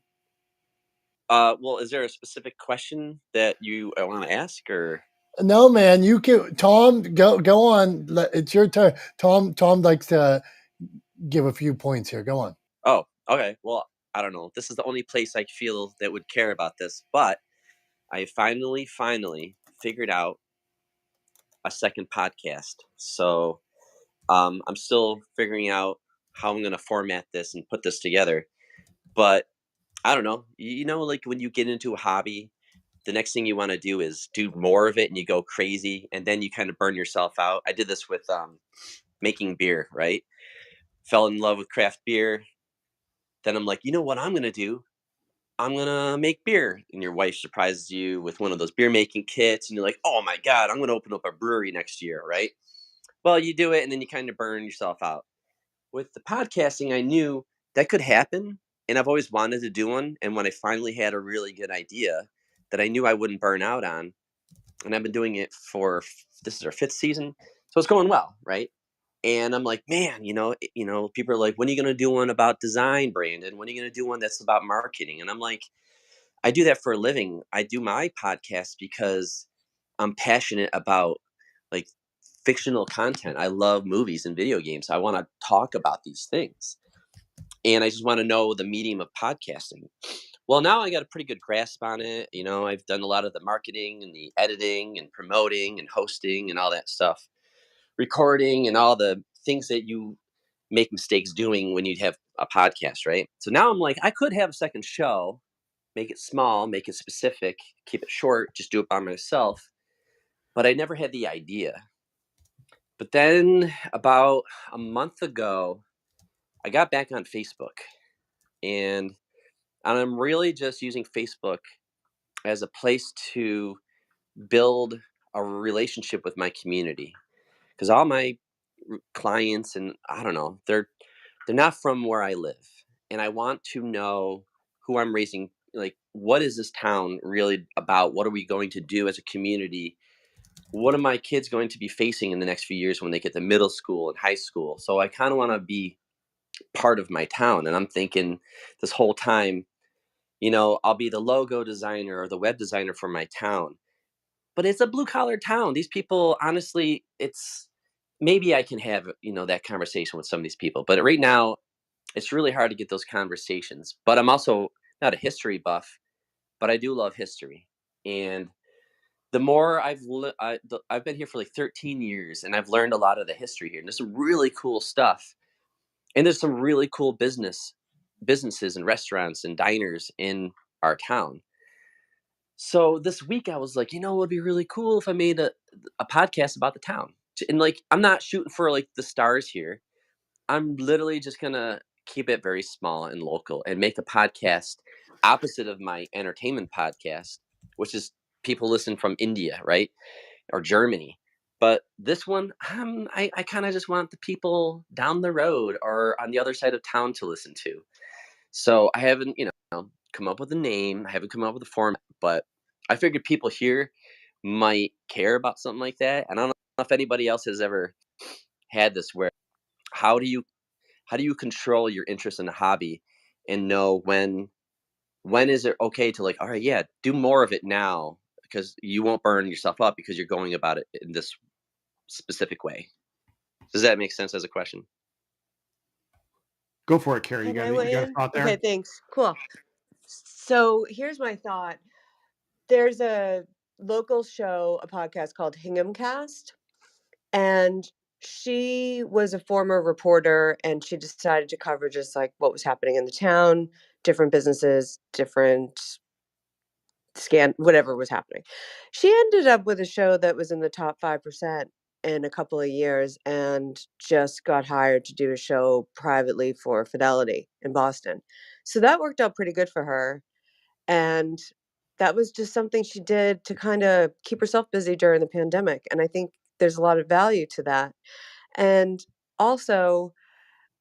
Well, is there a specific question that you want to ask, or? No, man, you can. Tom, go on. It's your turn. Tom likes to give a few points here. Go on. Oh, okay. Well, I don't know. This is the only place I feel that would care about this, but I finally figured out a second podcast. So I'm still figuring out how I'm going to format this and put this together. But I don't know. You know, like when you get into a hobby, the next thing you want to do is do more of it and you go crazy and then you kind of burn yourself out. I did this with making beer, right? Fell in love with craft beer. Then I'm like, you know what I'm going to do? I'm going to make beer. And your wife surprises you with one of those beer making kits. And you're like, oh my God, I'm going to open up a brewery next year, right? Well, you do it and then you kind of burn yourself out. With the podcasting, I knew that could happen. And I've always wanted to do one. And when I finally had a really good idea that I knew I wouldn't burn out on, and I've been doing it for, this is our 5th season. So it's going well, right? And I'm like, man, people are like, when are you going to do one about design, Brandon? When are you going to do one that's about marketing? And I'm like, I do that for a living. I do my podcast because I'm passionate about like fictional content. I love movies and video games. I want to talk about these things. And I just want to know the medium of podcasting. Well, now I got a pretty good grasp on it. I've done a lot of the marketing and the editing and promoting and hosting and all that stuff, recording and all the things that you make mistakes doing when you have a podcast, right? So now I'm like, I could have a second show, make it small, make it specific, keep it short, just do it by myself. But I never had the idea. But then about a month ago, I got back on Facebook and I'm really just using Facebook as a place to build a relationship with my community because all my clients and I don't know, they're not from where I live, and I want to know who I'm raising. Like, what is this town really about? What are we going to do as a community? What are my kids going to be facing in the next few years when they get to middle school and high school? So I kind of want to be part of my town, and I'm thinking this whole time, I'll be the logo designer or the web designer for my town. But it's a blue collar town. These people, honestly, it's maybe I can have, that conversation with some of these people. But right now, it's really hard to get those conversations. But I'm also not a history buff, but I do love history. And the more I've been here for like 13 years and I've learned a lot of the history here. And there's some really cool stuff. And there's some really cool businesses and restaurants and diners in our town. So this week I was like, it would be really cool if I made a podcast about the town. And like, I'm not shooting for like the stars here. I'm literally just going to keep it very small and local and make a podcast opposite of my entertainment podcast, which is people listen from India, right? Or Germany. But this one, I kind of just want the people down the road or on the other side of town to listen to. So I haven't, come up with a name. I haven't come up with a format, but I figured people here might care about something like that. And I don't know if anybody else has ever had this where how do you control your interest in a hobby and know when is it okay to like, all right, yeah, do more of it now because you won't burn yourself up because you're going about it in this specific way. Does that make sense as a question? Go for it, Carrie. Can I You weigh got a in? thought there? Okay, thanks. Cool. So here's my thought. There's a local show, a podcast called Hinghamcast, and she was a former reporter, and she decided to cover just like what was happening in the town, different businesses, different whatever was happening. She ended up with a show that was in the top 5% in a couple of years and just got hired to do a show privately for Fidelity in Boston. So that worked out pretty good for her. And that was just something she did to kind of keep herself busy during the pandemic. And I think there's a lot of value to that. And also,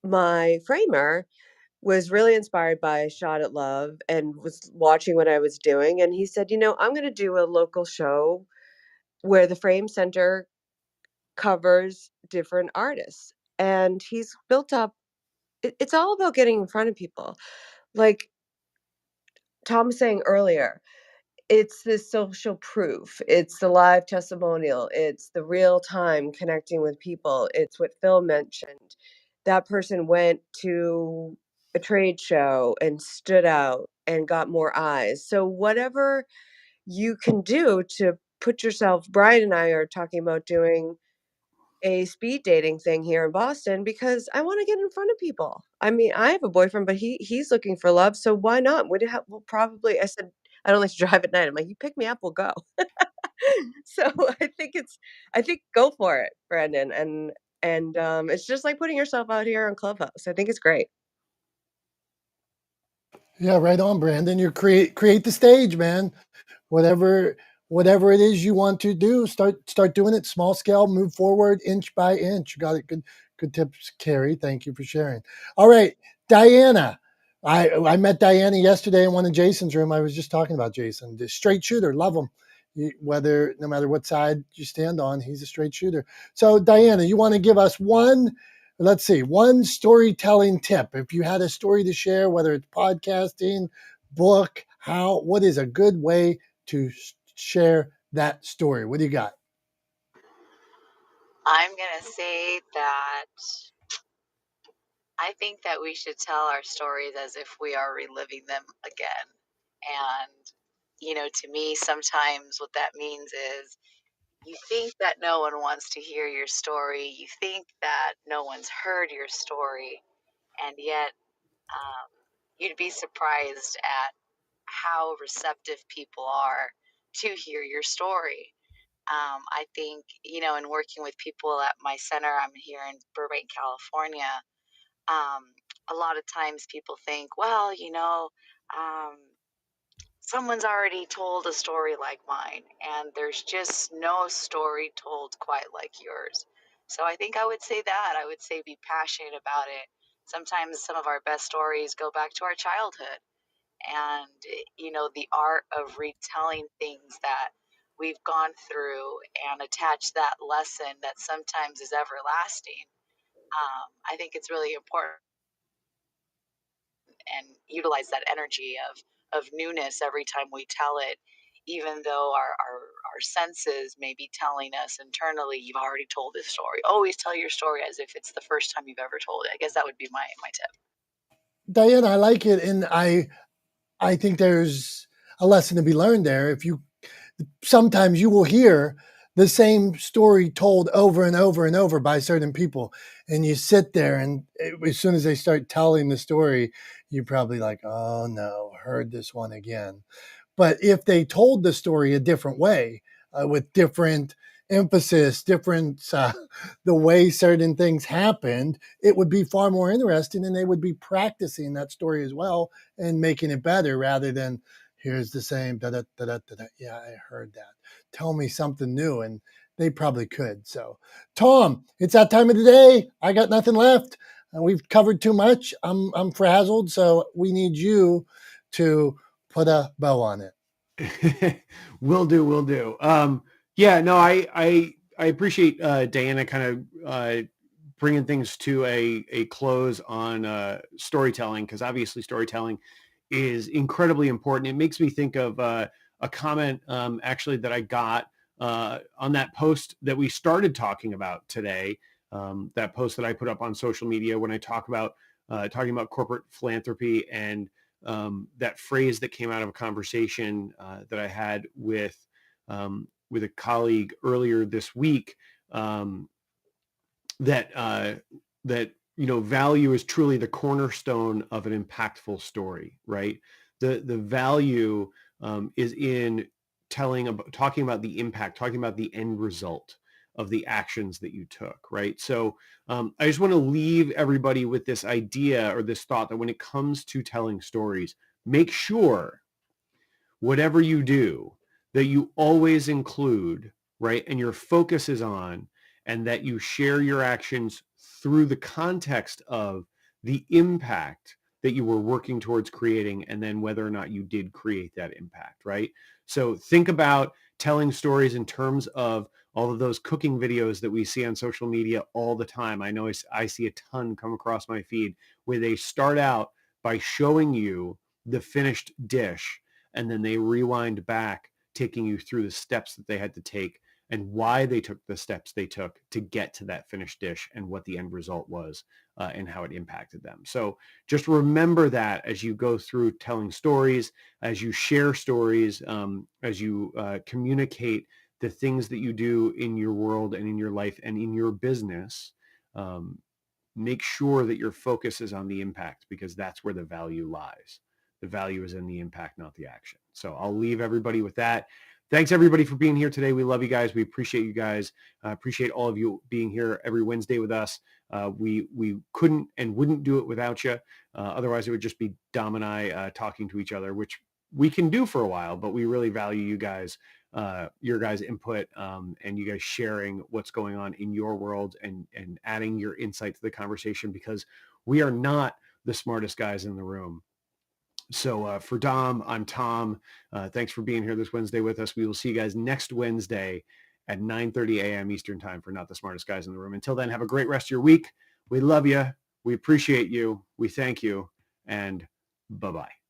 my framer was really inspired by Shot at Love and was watching what I was doing. And he said, I'm going to do a local show where the Frame Center covers different artists. And he's built up, it's all about getting in front of people. Like Tom was saying earlier, it's the social proof, it's the live testimonial, it's the real time connecting with people. It's what Phil mentioned. That person went to a trade show and stood out and got more eyes. So whatever you can do to put yourself, Brian and I are talking about doing a speed dating thing here in Boston because I want to get in front of people. I mean, I have a boyfriend, but he's looking for love, so why not? We'll probably. I said I don't like to drive at night. I'm like, you pick me up, we'll go. So I think go for it, Brandon, and it's just like putting yourself out here on Clubhouse. I think it's great. Yeah, right on, Brandon. You create the stage, man. Whatever whatever it is you want to do, start doing it. Small scale, move forward inch by inch. You got it. Good tips, Carrie. Thank you for sharing. All right, Diana. I met Diana yesterday in one of Jason's room. I was just talking about Jason, the straight shooter. Love him. Whether no matter what side you stand on, he's a straight shooter. So Diana, you want to give us one storytelling tip. If you had a story to share, whether it's podcasting, book, what is a good way to share that story? What do you got? I'm going to say that I think that we should tell our stories as if we are reliving them again. And, to me, sometimes what that means is you think that no one wants to hear your story. You think that no one's heard your story. And yet, you'd be surprised at how receptive people are to hear your story. I think, in working with people at my center, I'm here in Burbank, California. A lot of times people think, well, um, someone's already told a story like mine, and there's just no story told quite like yours. So I think I would say that. I would say be passionate about it. Sometimes some of our best stories go back to our childhood, and the art of retelling things that we've gone through and attach that lesson that sometimes is everlasting. I think it's really important and utilize that energy of newness every time we tell it, even though our senses may be telling us internally, you've already told this story. Always tell your story as if it's the first time you've ever told it. I guess that would be my tip. Diana, I like it, and I think there's a lesson to be learned there. Sometimes you will hear the same story told over and over and over by certain people, and you sit there, and as soon as they start telling the story, you're probably like, oh no, heard this one again. But if they told the story a different way, with different emphasis, different the way certain things happened, it would be far more interesting, and they would be practicing that story as well and making it better rather than here's the same da da da da da. Yeah, I heard that. Tell me something new, and they probably could. So, Tom, it's that time of the day. I got nothing left. We've covered too much. I'm frazzled, so we need you to put a bow on it. Will do. Yeah, no, I I appreciate Diana kind of bringing things to a close on storytelling, because obviously storytelling is incredibly important. It makes me think of a comment actually that I got on that post that we started talking about today. That post that I put up on social media when I talking about corporate philanthropy, and that phrase that came out of a conversation that I had with a colleague earlier this week, that value is truly the cornerstone of an impactful story, right? The value is in talking about the impact, talking about the end result of the actions that you took, right? So I just want to leave everybody with this idea or this thought that when it comes to telling stories, make sure whatever you do, that you always include, right? And your focus is on, and that you share your actions through the context of the impact that you were working towards creating, and then whether or not you did create that impact, right? So think about telling stories in terms of all of those cooking videos that we see on social media all the time. I know I see a ton come across my feed where they start out by showing you the finished dish, and then they rewind back, taking you through the steps that they had to take and why they took the steps they took to get to that finished dish, and what the end result was and how it impacted them. So just remember that as you go through telling stories, as you share stories, as you communicate the things that you do in your world and in your life and in your business. Make sure that your focus is on the impact, because that's where the value lies. The value is in the impact, not the action. So I'll leave everybody with that. Thanks everybody for being here today. We love you guys. We appreciate you guys. Appreciate all of you being here every Wednesday with us. We couldn't and wouldn't do it without you. Otherwise, it would just be Dom and I talking to each other, which we can do for a while, but we really value you guys, your guys' input, and you guys sharing what's going on in your world, and adding your insight to the conversation, because we are not the smartest guys in the room. So for Dom, I'm Tom. Thanks for being here this Wednesday with us. We will see you guys next Wednesday at 9:30 a.m. Eastern time for Not the Smartest Guys in the Room. Until then, have a great rest of your week. We love you. We appreciate you. We thank you. And bye-bye.